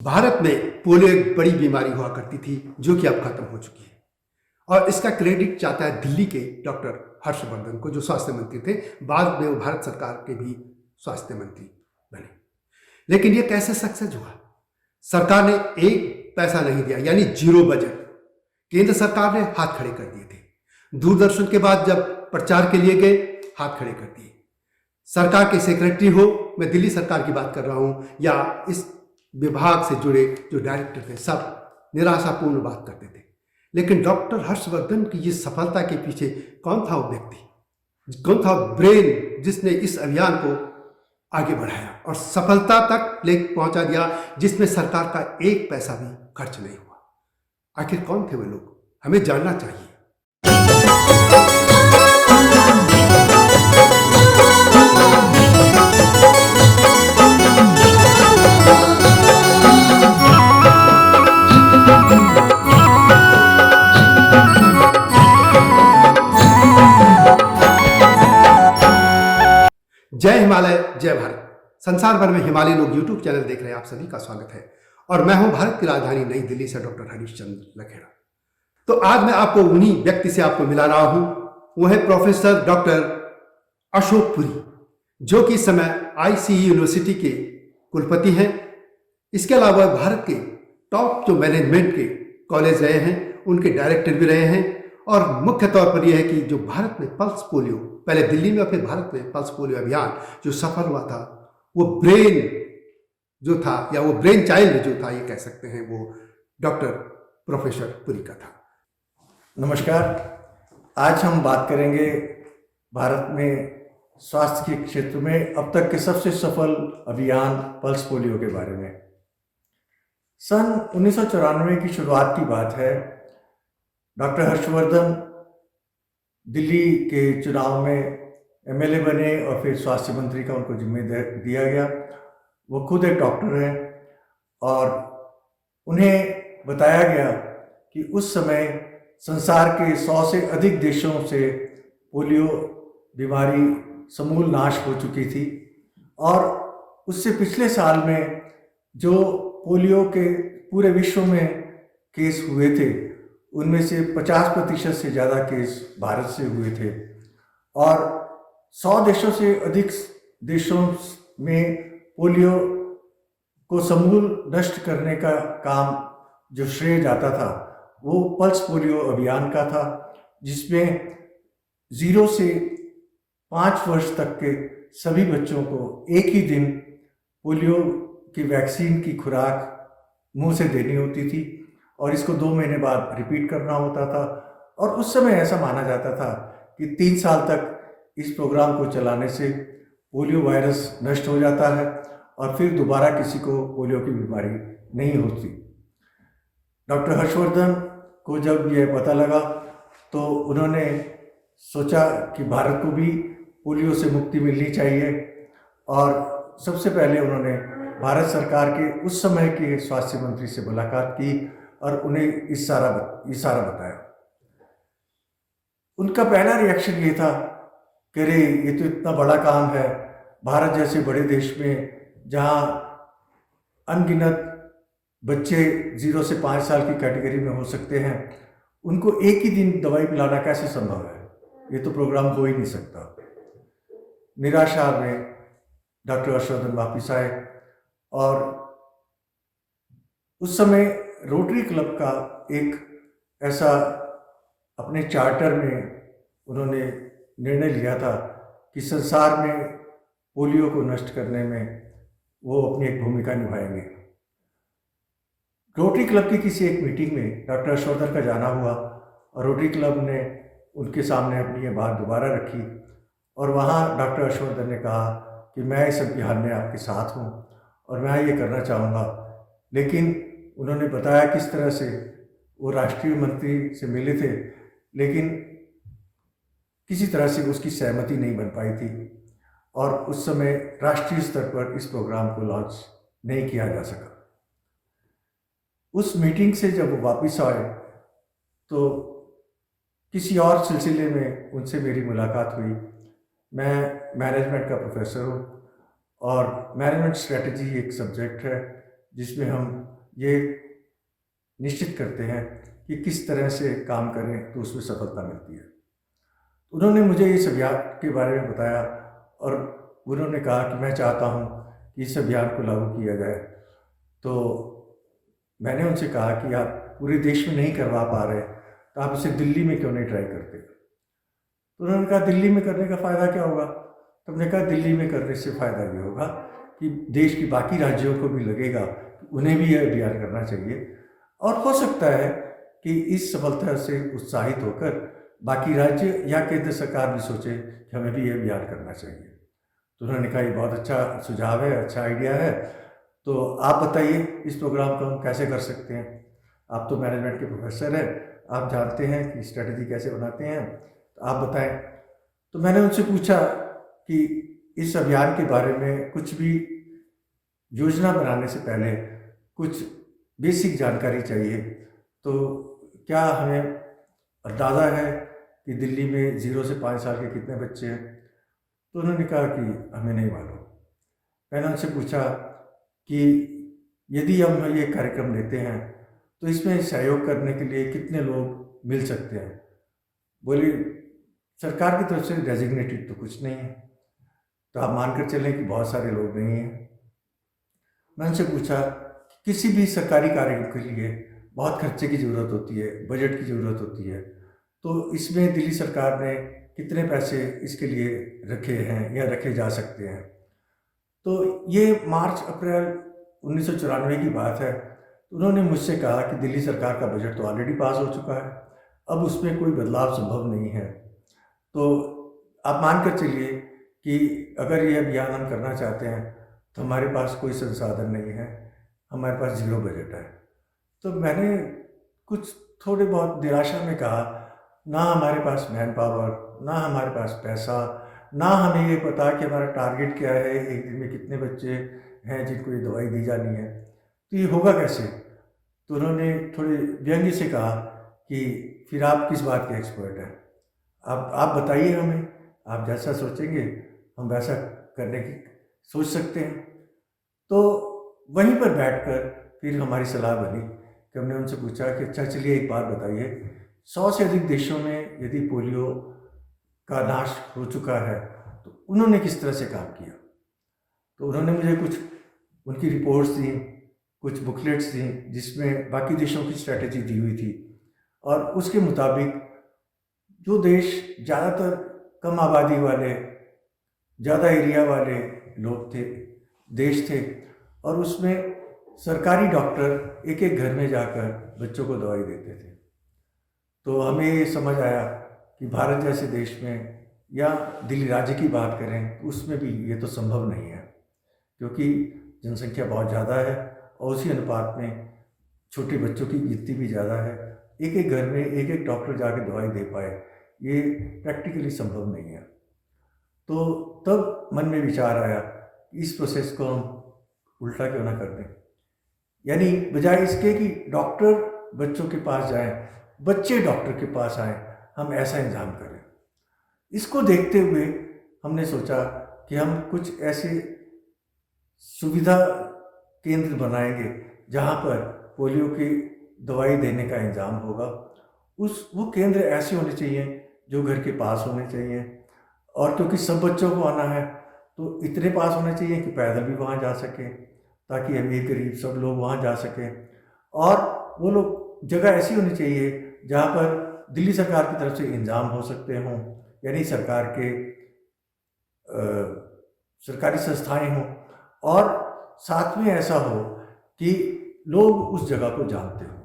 भारत में पोलियो एक बड़ी बीमारी हुआ करती थी जो कि अब खत्म हो चुकी है और इसका क्रेडिट जाता है दिल्ली के डॉक्टर हर्षवर्धन को, जो स्वास्थ्य मंत्री थे। बाद में वो भारत सरकार के भी स्वास्थ्य मंत्री बने। लेकिन ये कैसे सक्सेस हुआ? सरकार ने एक पैसा नहीं दिया, यानी जीरो बजट। केंद्र सरकार ने हाथ खड़े कर दिए थे। दूरदर्शन के बाद जब प्रचार के लिए गए, हाथ खड़े कर दिए। सरकार के सेक्रेटरी हो, मैं दिल्ली सरकार की बात कर रहा हूं, या इस विभाग से जुड़े जो डायरेक्टर थे, सब निराशापूर्ण बात करते थे। लेकिन डॉक्टर हर्षवर्धन की ये सफलता के पीछे कौन था वो व्यक्ति, कौन था ब्रेन जिसने इस अभियान को आगे बढ़ाया और सफलता तक ले पहुंचा दिया, जिसमें सरकार का एक पैसा भी खर्च नहीं हुआ? आखिर कौन थे वे लोग? हमें जानना चाहिए। जय हिमालय, जय भारत। संसार भर में हिमालय लोग यूट्यूब चैनल देख रहे हैं, आप सभी का स्वागत है। और मैं हूं भारत की राजधानी नई दिल्ली से डॉक्टर हरीशचंद्र लखेड़ा। तो आज मैं आपको उन्हीं व्यक्ति से आपको मिला रहा हूं। वो है प्रोफेसर डॉक्टर अशोक पुरी, जो कि इस समय आईसीई यूनिवर्सिटी के कुलपति हैं। इसके अलावा भारत के टॉप जो मैनेजमेंट के कॉलेज रहे हैं, उनके डायरेक्टर भी रहे हैं। और मुख्य तौर पर यह है कि जो भारत में पल्स पोलियो, पहले दिल्ली में और फिर भारत में पल्स पोलियो अभियान जो सफल हुआ था, वो ब्रेन जो था, या वो ब्रेन चाइल्ड जो था, ये कह सकते हैं, वो डॉक्टर प्रोफेसर पुरी का था। नमस्कार। आज हम बात करेंगे भारत में स्वास्थ्य के क्षेत्र में अब तक के सबसे सफल अभियान पल्स पोलियो के बारे में। सन 1994 की शुरुआत की बात है। डॉक्टर हर्षवर्धन दिल्ली के चुनाव में एमएलए बने और फिर स्वास्थ्य मंत्री का उनको जिम्मेदारी दिया गया। वो खुद एक डॉक्टर हैं और उन्हें बताया गया कि उस समय संसार के 100 से अधिक देशों से पोलियो बीमारी समूल नाश हो चुकी थी। और उससे पिछले साल में जो पोलियो के पूरे विश्व में केस हुए थे, उनमें से 50% से ज़्यादा केस भारत से हुए थे। और 100 देशों से अधिक देशों में पोलियो को समूल नष्ट करने का काम जो श्रेय जाता था, वो पल्स पोलियो अभियान का था, जिसमें 0 से 5 वर्ष तक के सभी बच्चों को एक ही दिन पोलियो की वैक्सीन की खुराक मुंह से देनी होती थी और इसको 2 महीने बाद रिपीट करना होता था। और उस समय ऐसा माना जाता था कि 3 साल तक इस प्रोग्राम को चलाने से पोलियो वायरस नष्ट हो जाता है और फिर दोबारा किसी को पोलियो की बीमारी नहीं होती। डॉक्टर हर्षवर्धन को जब यह पता लगा तो उन्होंने सोचा कि भारत को भी पोलियो से मुक्ति मिलनी चाहिए। और सबसे पहले उन्होंने भारत सरकार के उस समय के स्वास्थ्य मंत्री से मुलाकात की और उन्हें इशारा बताया। उनका पहला रिएक्शन ये था कि अरे, ये तो इतना बड़ा काम है। भारत जैसे बड़े देश में जहाँ अनगिनत बच्चे 0 से 5 साल की कैटेगरी में हो सकते हैं, उनको एक ही दिन दवाई पिलाना कैसे संभव है? ये तो प्रोग्राम हो ही नहीं सकता। निराशा में डॉक्टर हर्षवर्धन वापिस आए और उस समय रोटरी क्लब का एक ऐसा अपने चार्टर में उन्होंने निर्णय लिया था कि संसार में पोलियो को नष्ट करने में वो अपनी एक भूमिका निभाएंगे। रोटरी क्लब की किसी एक मीटिंग में डॉक्टर हर्षवर्धन का जाना हुआ और रोटरी क्लब ने उनके सामने अपनी ये बात दोबारा रखी और वहाँ डॉक्टर हर्षवर्धन ने कहा कि मैं इस अभियान में आपके साथ हूँ और मैं ये करना चाहूँगा। लेकिन उन्होंने बताया किस तरह से वो राष्ट्रीय मंत्री से मिले थे, लेकिन किसी तरह से उसकी सहमति नहीं बन पाई थी और उस समय राष्ट्रीय स्तर पर इस प्रोग्राम को लॉन्च नहीं किया जा सका। उस मीटिंग से जब वो वापस आए तो किसी और सिलसिले में उनसे मेरी मुलाकात हुई। मैं मैनेजमेंट का प्रोफेसर हूँ और मैनेजमेंट स्ट्रेटजी एक सब्जेक्ट है जिसमें हम ये निश्चित करते हैं कि किस तरह से काम करें तो उसमें सफलता मिलती है। उन्होंने मुझे इस अभियान के बारे में बताया और उन्होंने कहा कि मैं चाहता हूँ कि इस अभियान को लागू किया जाए। तो मैंने उनसे कहा कि आप पूरे देश में नहीं करवा पा रहे तो आप इसे दिल्ली में क्यों नहीं ट्राई करते। तो उन्होंने कहा दिल्ली में करने का फ़ायदा क्या होगा। तो हमने कहा दिल्ली में करने से फ़ायदा ये होगा कि देश की बाकी राज्यों को भी लगेगा कि उन्हें भी यह अभियान करना चाहिए और हो सकता है कि इस सफलता से उत्साहित होकर बाकी राज्य या केंद्र सरकार भी सोचे कि हमें भी ये अभियान करना चाहिए। तो उन्होंने कहा ये बहुत अच्छा सुझाव है, अच्छा आइडिया है, तो आप बताइए इस प्रोग्राम को हम कैसे कर सकते हैं। आप तो मैनेजमेंट के प्रोफेसर हैं, आप जानते हैं कि स्ट्रेटजी कैसे बनाते हैं, तो आप बताएं। तो मैंने उनसे पूछा कि इस अभियान के बारे में कुछ भी योजना बनाने से पहले कुछ बेसिक जानकारी चाहिए, तो क्या हमें अंदाज़ा है कि दिल्ली में 0 से 5 साल के कितने बच्चे हैं। तो उन्होंने कहा कि हमें नहीं मालूम। मैंने उनसे पूछा कि यदि हम ये कार्यक्रम लेते हैं तो इसमें सहयोग करने के लिए कितने लोग मिल सकते हैं। बोली सरकार की तरफ से डेजिग्नेटेड तो कुछ नहीं है, तो आप मानकर चलें कि बहुत सारे लोग नहीं हैं। मैंने उनसे पूछा कि किसी भी सरकारी कार्य के लिए बहुत खर्चे की ज़रूरत होती है, बजट की ज़रूरत होती है, तो इसमें दिल्ली सरकार ने कितने पैसे इसके लिए रखे हैं या रखे जा सकते हैं। तो ये मार्च अप्रैल 1994 की बात है। तो उन्होंने मुझसे कहा कि दिल्ली सरकार का बजट तो ऑलरेडी पास हो चुका है, अब उसमें कोई बदलाव संभव नहीं है। तो आप मान कर चलिए कि अगर ये अभियान हम करना चाहते हैं तो हमारे पास कोई संसाधन नहीं है, हमारे पास 0 बजट है। तो मैंने कुछ थोड़े बहुत निराशा में कहा, ना हमारे पास मैन पावर, ना हमारे पास पैसा, ना हमें ये पता कि हमारा टारगेट क्या है, एक दिन में कितने बच्चे हैं जिनको ये दवाई दी जानी है, तो ये होगा कैसे। तो उन्होंने थोड़े व्यंग्य से कहा कि फिर आप किस बात के एक्सपर्ट हैं, आप बताइए हमें, आप जैसा सोचेंगे हम वैसा करने की सोच सकते हैं। तो वहीं पर बैठकर फिर हमारी सलाह बनी कि हमने उनसे पूछा कि अच्छा चलिए एक बात बताइए, 100 से अधिक देशों में यदि पोलियो का नाश हो चुका है तो उन्होंने किस तरह से काम किया। तो उन्होंने मुझे कुछ उनकी रिपोर्ट्स दी, कुछ बुकलेट्स दी जिसमें बाकी देशों की स्ट्रैटेजी दी हुई थी, और उसके मुताबिक जो देश ज़्यादातर कम आबादी वाले, ज़्यादा एरिया वाले लोग थे, देश थे, और उसमें सरकारी डॉक्टर एक एक घर में जाकर बच्चों को दवाई देते थे। तो हमें ये समझ आया कि भारत जैसे देश में या दिल्ली राज्य की बात करें तो उसमें भी ये तो संभव नहीं है, क्योंकि जनसंख्या बहुत ज़्यादा है और उसी अनुपात में छोटे बच्चों की गिनती भी ज़्यादा है। एक एक घर में एक एक डॉक्टर जाके दवाई दे पाए, ये प्रैक्टिकली संभव नहीं है। तो तब मन में विचार आया कि इस प्रोसेस को हम उल्टा क्यों ना कर दें, यानी बजाय इसके कि डॉक्टर बच्चों के पास जाएं, बच्चे डॉक्टर के पास आएं, हम ऐसा इंतजाम करें। इसको देखते हुए हमने सोचा कि हम कुछ ऐसे सुविधा केंद्र बनाएंगे जहां पर पोलियो की दवाई देने का इंतजाम होगा। वो केंद्र ऐसे होने चाहिए जो घर के पास होने चाहिए, और क्योंकि सब बच्चों को आना है तो इतने पास होने चाहिए कि पैदल भी वहाँ जा सकें, ताकि अमीर गरीब सब लोग वहाँ जा सकें। और वो लोग जगह ऐसी होनी चाहिए जहाँ पर दिल्ली सरकार की तरफ से इंतजाम हो सकते हों, यानी सरकार के सरकारी संस्थाएं हों, और साथ में ऐसा हो कि लोग उस जगह को जानते हों।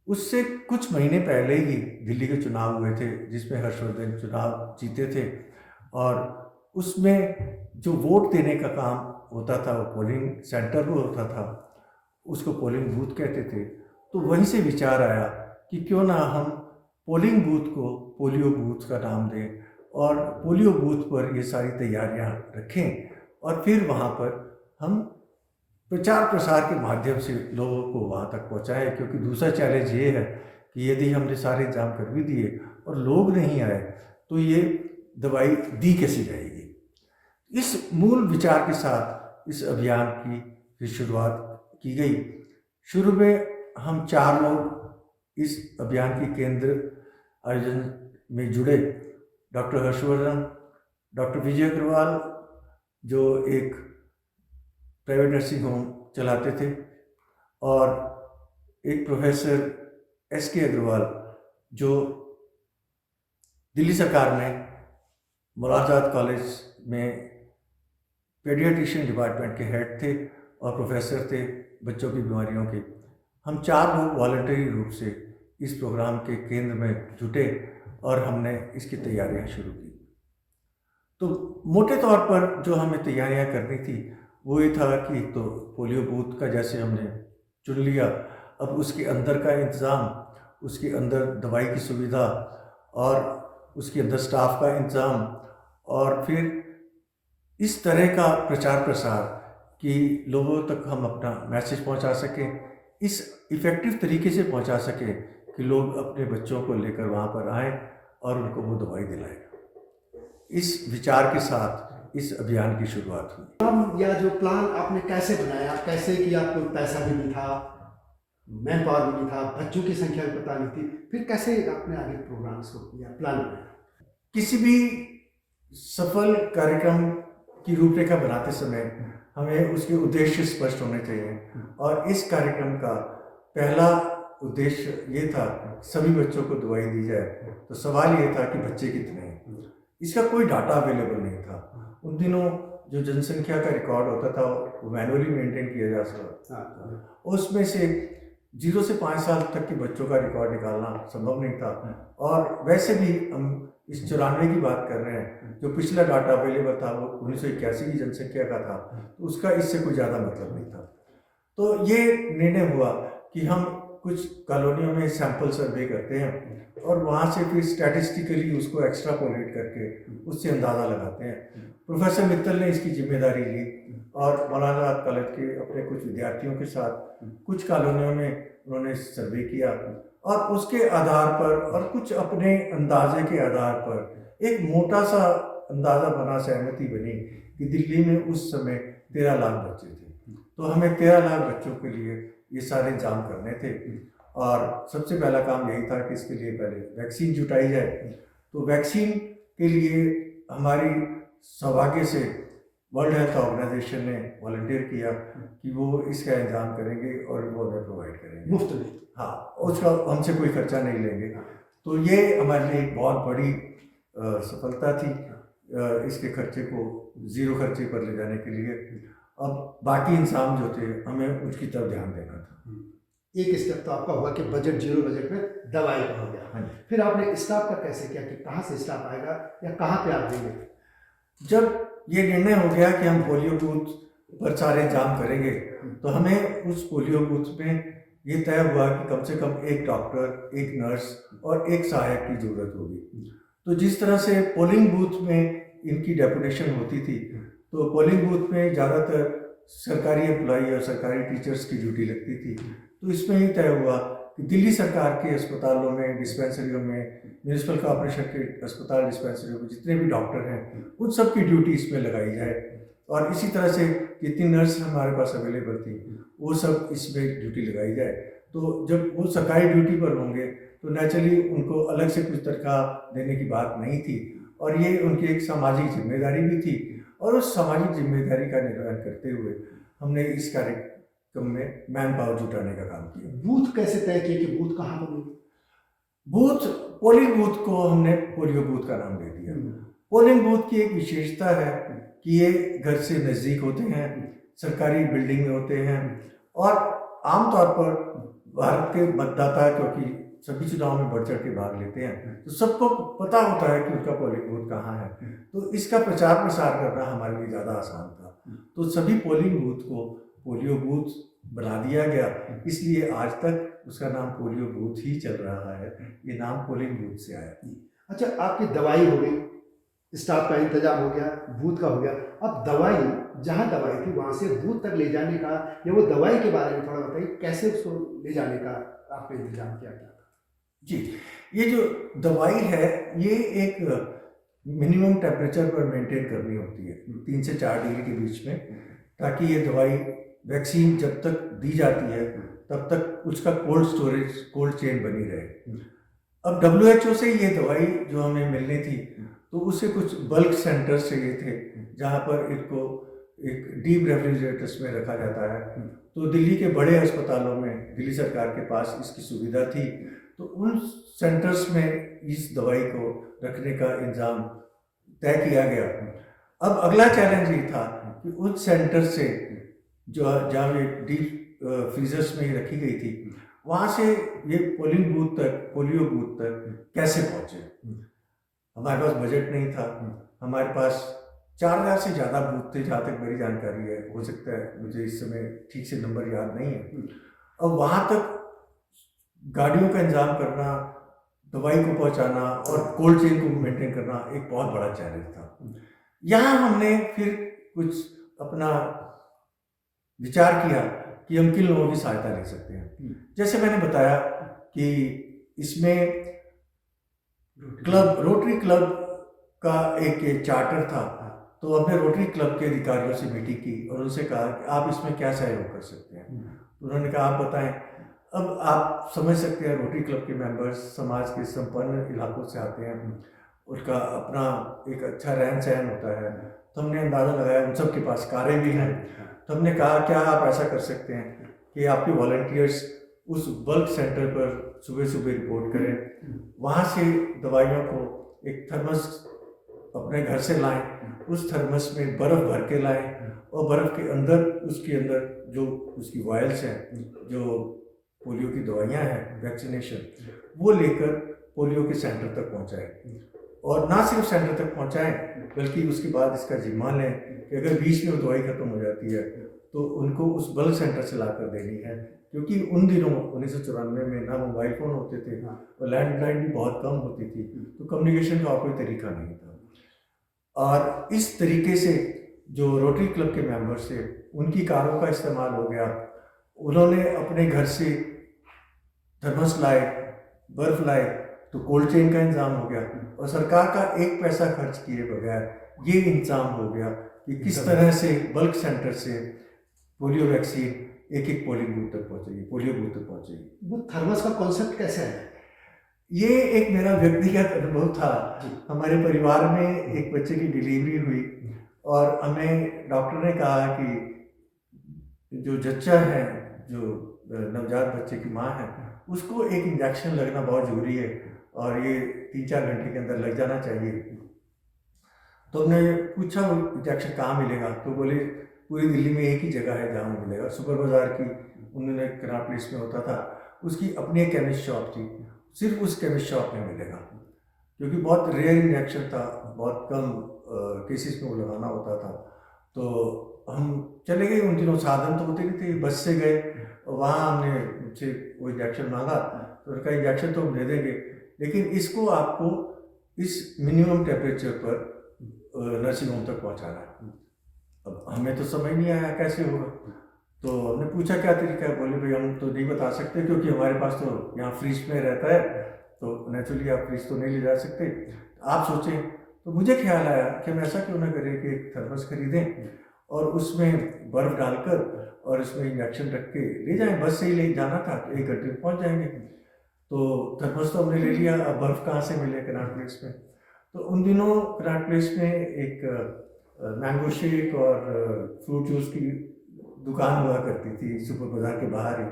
उससे कुछ महीने पहले ही दिल्ली के चुनाव हुए थे जिसमें हर्षवर्धन चुनाव जीते थे, और उसमें जो वोट देने का काम होता था वो पोलिंग सेंटर पर होता था, उसको पोलिंग बूथ कहते थे। तो वहीं से विचार आया कि क्यों ना हम पोलिंग बूथ को पोलियो बूथ का नाम दें और पोलियो बूथ पर ये सारी तैयारियां रखें, और फिर वहाँ पर हम प्रचार प्रसार के माध्यम से लोगों को वहाँ तक पहुँचाएं। क्योंकि दूसरा चैलेंज ये है कि यदि हमने सारे इंतजाम कर भी दिए और लोग नहीं आए तो ये दवाई दी कैसी जाएगी। इस मूल विचार के साथ इस अभियान की शुरुआत की गई। शुरू में हम 4 लोग इस अभियान की केंद्र आयोजन में जुड़े। डॉक्टर हर्षवर्धन, डॉक्टर विजय अग्रवाल जो एक प्राइवेट नर्सिंग होम चलाते थे, और एक प्रोफेसर एस.के. अग्रवाल जो दिल्ली सरकार में मुरादाबाद कॉलेज में पेडियाट्रिशियन डिपार्टमेंट के हेड थे और प्रोफेसर थे बच्चों की बीमारियों के। हम 4 लोग वॉलंटरी रूप से इस प्रोग्राम के केंद्र में जुटे और हमने इसकी तैयारियां शुरू की। तो मोटे तौर पर जो हमें तैयारियां करनी थी वो ये था कि तो पोलियो बूथ का जैसे हमने चुन लिया, अब उसके अंदर का इंतज़ाम, उसके अंदर दवाई की सुविधा और उसके अंदर स्टाफ का इंतज़ाम, और फिर इस तरह का प्रचार प्रसार कि लोगों तक हम अपना मैसेज पहुंचा सकें, इस इफ़ेक्टिव तरीके से पहुंचा सकें कि लोग अपने बच्चों को लेकर वहां पर आएँ और उनको वो दवाई दिलाएं। इस विचार के साथ इस अभियान की शुरुआत हुई। हम या जो प्लान आपने कैसे बनाया, कैसे किया? कोई पैसा भी नहीं था, मैन पावर भी नहीं था, बच्चों की संख्या भी पता नहीं थी, फिर कैसे आपने आगे प्रोग्राम्स को किया, प्लान बनाया? किसी भी सफल कार्यक्रम की रूपरेखा बनाते समय हमें उसके उद्देश्य स्पष्ट होने चाहिए, और इस कार्यक्रम का पहला उद्देश्य ये था सभी बच्चों को दवाई दी जाए। तो सवाल ये था कि बच्चे कितने हैं, इसका कोई डाटा अवेलेबल नहीं था। उन दिनों जो जनसंख्या का रिकॉर्ड होता था वो मैनुअली मेंटेन किया जा सकता था, उसमें से 0 से 5 साल तक के बच्चों का रिकॉर्ड निकालना संभव नहीं था। और वैसे भी हम इस 94 की बात कर रहे हैं, जो पिछला डाटा अवेलेबल था वो 1981 की जनसंख्या का था, तो उसका इससे कोई ज़्यादा मतलब नहीं था। तो ये निर्णय हुआ कि हम कुछ कॉलोनियों में सैंपल सर्वे करते हैं और वहाँ से फिर स्टैटिस्टिकली उसको एक्स्ट्रापोलेट करके उससे अंदाज़ा लगाते हैं। प्रोफेसर मित्तल ने इसकी जिम्मेदारी ली और मौलाना कॉलेज के अपने कुछ विद्यार्थियों के साथ कुछ कॉलोनियों में उन्होंने सर्वे किया, और उसके आधार पर और कुछ अपने अंदाजे के आधार पर एक मोटा सा अंदाज़ा बना, सहमति बनी कि दिल्ली में उस समय 13 लाख बच्चे थे, तो हमें 13 लाख बच्चों के लिए ये सारे इंतजाम करने थे। और सबसे पहला काम यही था कि इसके लिए पहले वैक्सीन जुटाई जाए। तो वैक्सीन के लिए हमारी सौभाग्य से वर्ल्ड हेल्थ ऑर्गेनाइजेशन ने वॉलंटियर किया कि वो इसका इंतजाम करेंगे और वो हमें प्रोवाइड करेंगे मुफ्त में। हाँ, उसका हमसे कोई खर्चा नहीं लेंगे। तो ये हमारे लिए एक बहुत बड़ी सफलता थी, इसके खर्चे को 0 खर्चे पर ले जाने के लिए। अब बाकी इंतजाम जो थे हमें उसकी तरफ ध्यान देना था। एक स्टेप तो आपका हुआ कि बजट, 0 बजट में दवाई का हो गया। हाँ, फिर आपने स्टाफ का कैसे किया कि कहाँ से स्टाफ आएगा या कहाँ पे आप देंगे? जब ये निर्णय हो गया कि हम पोलियो बूथ पर सारे इंतजाम करेंगे, तो हमें उस पोलियो बूथ में ये तय हुआ कि कम से कम 1 डॉक्टर, 1 नर्स और 1 सहायक की जरूरत होगी। तो जिस तरह से पोलिंग बूथ में इनकी डेपुटेशन होती थी, तो पोलिंग बूथ में ज़्यादातर सरकारी एम्प्लॉई और सरकारी टीचर्स की ड्यूटी लगती थी। तो इसमें ही तय हुआ कि दिल्ली सरकार के अस्पतालों में, डिस्पेंसरियों में, म्यूनिसिपल कॉर्पोरेशन के अस्पताल डिस्पेंसरियों में जितने भी डॉक्टर हैं उन सब की ड्यूटी इसमें लगाई जाए, और इसी तरह से जितनी नर्स हमारे पास अवेलेबल थी वो सब इसमें ड्यूटी लगाई जाए। तो जब वो सरकारी ड्यूटी पर होंगे तो नेचुरली उनको अलग से कुछ तनख्वाह देने की बात नहीं थी, और ये उनकी एक सामाजिक जिम्मेदारी भी थी। और उस सामाजिक जिम्मेदारी का निर्वहन करते हुए हमने इस कार्यक्रम में मैन पावर जुटाने का काम किया। बूथ कैसे तय किए कि बूथ कहाँ पर होगी? बूथ, पोलिंग बूथ को हमने पोलियो बूथ का नाम दे दिया। पोलिंग बूथ की एक विशेषता है कि ये घर से नज़दीक होते हैं, सरकारी बिल्डिंग में होते हैं, और आमतौर पर भारत के मतदाता क्योंकि सभी चुनाव में बढ़ चढ़ के भाग लेते हैं, तो सबको पता होता है कि उनका पोलिंग बूथ कहाँ है। तो इसका प्रचार प्रसार करना हमारे लिए ज़्यादा आसान था। तो सभी पोलिंग बूथ को पोलियो बूथ बना दिया गया, इसलिए आज तक उसका नाम पोलियो बूथ ही चल रहा है। ये नाम पोलिंग बूथ से आया। अच्छा, आपकी दवाई हो गई, स्टाफ का इंतजाम हो गया, बूथ का हो गया, अब दवाई, जहाँ दवाई थी वहाँ से बूथ तक ले जाने का, या वो दवाई के बारे में थोड़ा बताइए, कैसे उसको ले जाने का आपने इंतजाम किया था? जी, ये जो दवाई है ये एक मिनिमम टेम्परेचर पर मेंटेन करनी होती है, 3 से 4 डिग्री के बीच में, ताकि ये दवाई वैक्सीन जब तक दी जाती है तब तक उसका कोल्ड स्टोरेज, कोल्ड चेन बनी रहे। अब WHO से ये दवाई जो हमें मिलनी थी, तो उसे कुछ बल्क सेंटर्स चाहिए थे जहाँ पर इसको एक डीप रेफ्रिजरेटर्स में रखा जाता है। तो दिल्ली के बड़े अस्पतालों में दिल्ली सरकार के पास इसकी सुविधा थी, तो उन सेंटर्स में इस दवाई को रखने का इंतजाम तय किया गया। अब अगला चैलेंज ये था कि उस सेंटर से जो जहाँ ये डीप फ्रीजर्स में ही रखी गई थी, वहाँ से ये पोलिंग बूथ तक, पोलियो बूथ तक कैसे पहुँचे। हमारे पास बजट नहीं था, हमारे पास 4000 से ज़्यादा बूथ थे जहाँ तक मेरी जानकारी है, हो सकता है मुझे इस समय ठीक से नंबर याद नहीं है। अब वहाँ तक गाड़ियों का इंतजाम करना, दवाई को पहुँचाना और कोल्ड चेन को मेंटेन करना एक बहुत बड़ा चैलेंज था। यहाँ हमने फिर कुछ अपना विचार किया कि हम किन लोगों की सहायता ले सकते हैं। जैसे मैंने बताया कि इसमें रोटरी क्लब का एक चार्टर था, तो हमने रोटरी क्लब के अधिकारियों से मीटिंग की और उनसे कहा कि आप इसमें क्या सहयोग कर सकते हैं। उन्होंने कहा आप बताएं। अब आप समझ सकते हैं रोटरी क्लब के मेंबर्स समाज के संपन्न इलाकों से आते हैं, उसका अपना एक अच्छा रहन सहन होता है, तो हमने अंदाज़ा लगाया उन सब के पास कारें भी हैं। तो हमने कहा क्या आप ऐसा कर सकते हैं कि आपके वॉलंटियर्स उस बल्क सेंटर पर सुबह सुबह रिपोर्ट करें, वहाँ से दवाइयों को एक थर्मस अपने घर से लाएं, उस थर्मस में बर्फ़ भर के लाएं और बर्फ़ के अंदर उसके अंदर जो उसकी वायल्स हैं, जो पोलियो की दवाइयाँ हैं, वैक्सीनेशन, वो लेकर पोलियो के सेंटर तक पहुँचाएं। और ना सिर्फ सेंटर तक पहुँचाएं बल्कि उसके बाद इसका जिम्मा लें कि अगर बीच में वो दवाई ख़त्म हो जाती है तो उनको उस बल्क सेंटर से ला कर देनी है। क्योंकि उन दिनों 1994 में ना मोबाइल फ़ोन होते थे और लैंडलाइन भी बहुत कम होती थी, तो कम्युनिकेशन का कोई तरीका नहीं था। और इस तरीके से जो रोटरी क्लब के मेंबर्स थे उनकी कारों का इस्तेमाल हो गया। उन्होंने अपने घर से थर्मस लाए, बर्फ़ लाए, तो कोल्ड चेन का इंतज़ाम हो गया और सरकार का एक पैसा खर्च किए बगैर ये इंतज़ाम हो गया कि किस तरह से बल्क सेंटर से पोलियो वैक्सीन एक एक पोलियो बूथ तक पहुँचेगी। वो थर्मस का कॉन्सेप्ट कैसे है? ये एक मेरा व्यक्तिगत अनुभव था। हमारे परिवार में एक बच्चे की डिलीवरी हुई और हमें डॉक्टर ने कहा कि जो जच्चा है, जो नवजात बच्चे की माँ है, उसको एक इंजेक्शन लगना बहुत ज़रूरी है और ये 3-4 घंटे के अंदर लग जाना चाहिए। तो हमने पूछा वो इंजेक्शन कहाँ मिलेगा, तो बोले पूरी दिल्ली में एक ही जगह है जहाँ मिलेगा, सुपर बाज़ार की, उन्होंने कनाट प्लेस में होता था, उसकी अपनी एक केमिस्ट शॉप थी, सिर्फ उस केमिस्ट शॉप में मिलेगा। क्योंकि बहुत रेयर इंजेक्शन था, बहुत कम केसेस में वो लगाना होता था। तो हम चले गए, उन दिनों साधन तो होते नहीं थे, बस से गए और वहाँ हमने उनसे वो इंजेक्शन मांगा, तो उनका इंजेक्शन तो हम दे देंगे लेकिन इसको आपको इस मिनिमम टेम्परेचर पर नर्सिंग होम तक पहुँचाना है। अब हमें तो समझ नहीं आया कैसे होगा, तो हमने पूछा क्या तरीका है। बोले भाई हम तो नहीं बता सकते क्योंकि हमारे पास तो यहाँ फ्रिज में रहता है, तो नेचुरली आप फ्रिज तो नहीं ले जा सकते, आप सोचें। तो मुझे ख्याल आया कि हम ऐसा क्यों ना करें कि एक थर्मस खरीदें और उसमें बर्फ़ डालकर और इसमें इंजेक्शन रख के ले जाएं। बस से ही ले जाना था, 1 घंटे में पहुँच जाएंगे। तो थर्मस तो हमने ले लिया, अब बर्फ़ कहाँ से मिले कनाट प्लेस में। तो उन दिनों कनाट प्लेस में एक मैंगो शेक और फ्रूट जूस की दुकान हुआ करती थी सुपर बाज़ार के बाहर ही।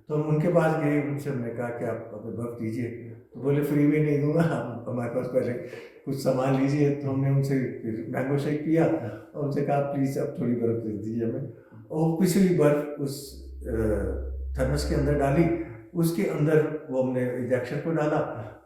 तो हम उनके पास गए, उनसे हमने कहा कि आप हमें बर्फ़ दीजिए, तो बोले फ्री में नहीं दूंगा, हमारे पास पहले कुछ सामान लीजिए। तो हमने उनसे फिर मैंगो शेक पिया और उनसे कहा प्लीज़ अब थोड़ी बर्फ़ दे दीजिए हमें, और पिछली बर्फ़ उस थर्मस के अंदर डाली, उसके अंदर वो हमने इंजेक्शन को डाला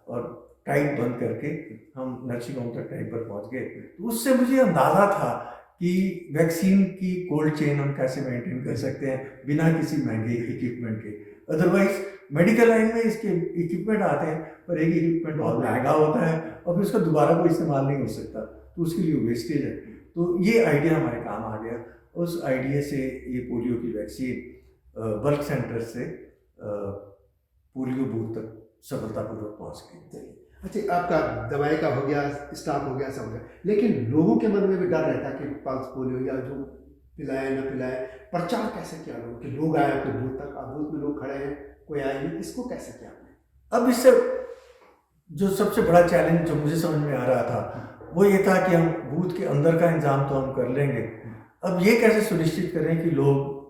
और टाइट बंद करके हम नर्सिंग होम तक टाइम पर पहुंच गए। तो उससे मुझे अंदाज़ा था कि वैक्सीन की कोल्ड चेन हम कैसे मेंटेन कर सकते हैं बिना किसी महंगे इक्विपमेंट के। अदरवाइज मेडिकल लाइन में इसके इक्विपमेंट आते हैं पर एक इक्विपमेंट बहुत महंगा होता है और फिर उसका दोबारा कोई इस्तेमाल नहीं हो सकता, तो उसके लिए वेस्टेज है। तो ये आइडिया हमारे काम आ गया। उस आइडिया से ये पोलियो की वैक्सीन बल्क सेंटर से पोलियो बूथ तक सफलतापूर्वक पहुँच गई। अच्छा, आपका दवाई का हो गया, स्टाफ हो गया, सब हो गया, लेकिन लोगों के मन में भी डर रहता है कि पल्स पोलियो या जो पिलाए ना पिलाए, प्रचार कैसे किया लोगों कि लोग आए अपने बूथ तक, अब बूथ में लोग खड़े हैं, कोई आए नहीं, इसको कैसे किया आपने? अब इससे जो सबसे बड़ा चैलेंज जो मुझे समझ में आ रहा था वो ये था कि हम बूथ के अंदर का इंतजाम तो हम कर लेंगे, अब ये कैसे सुनिश्चित करें कि लोग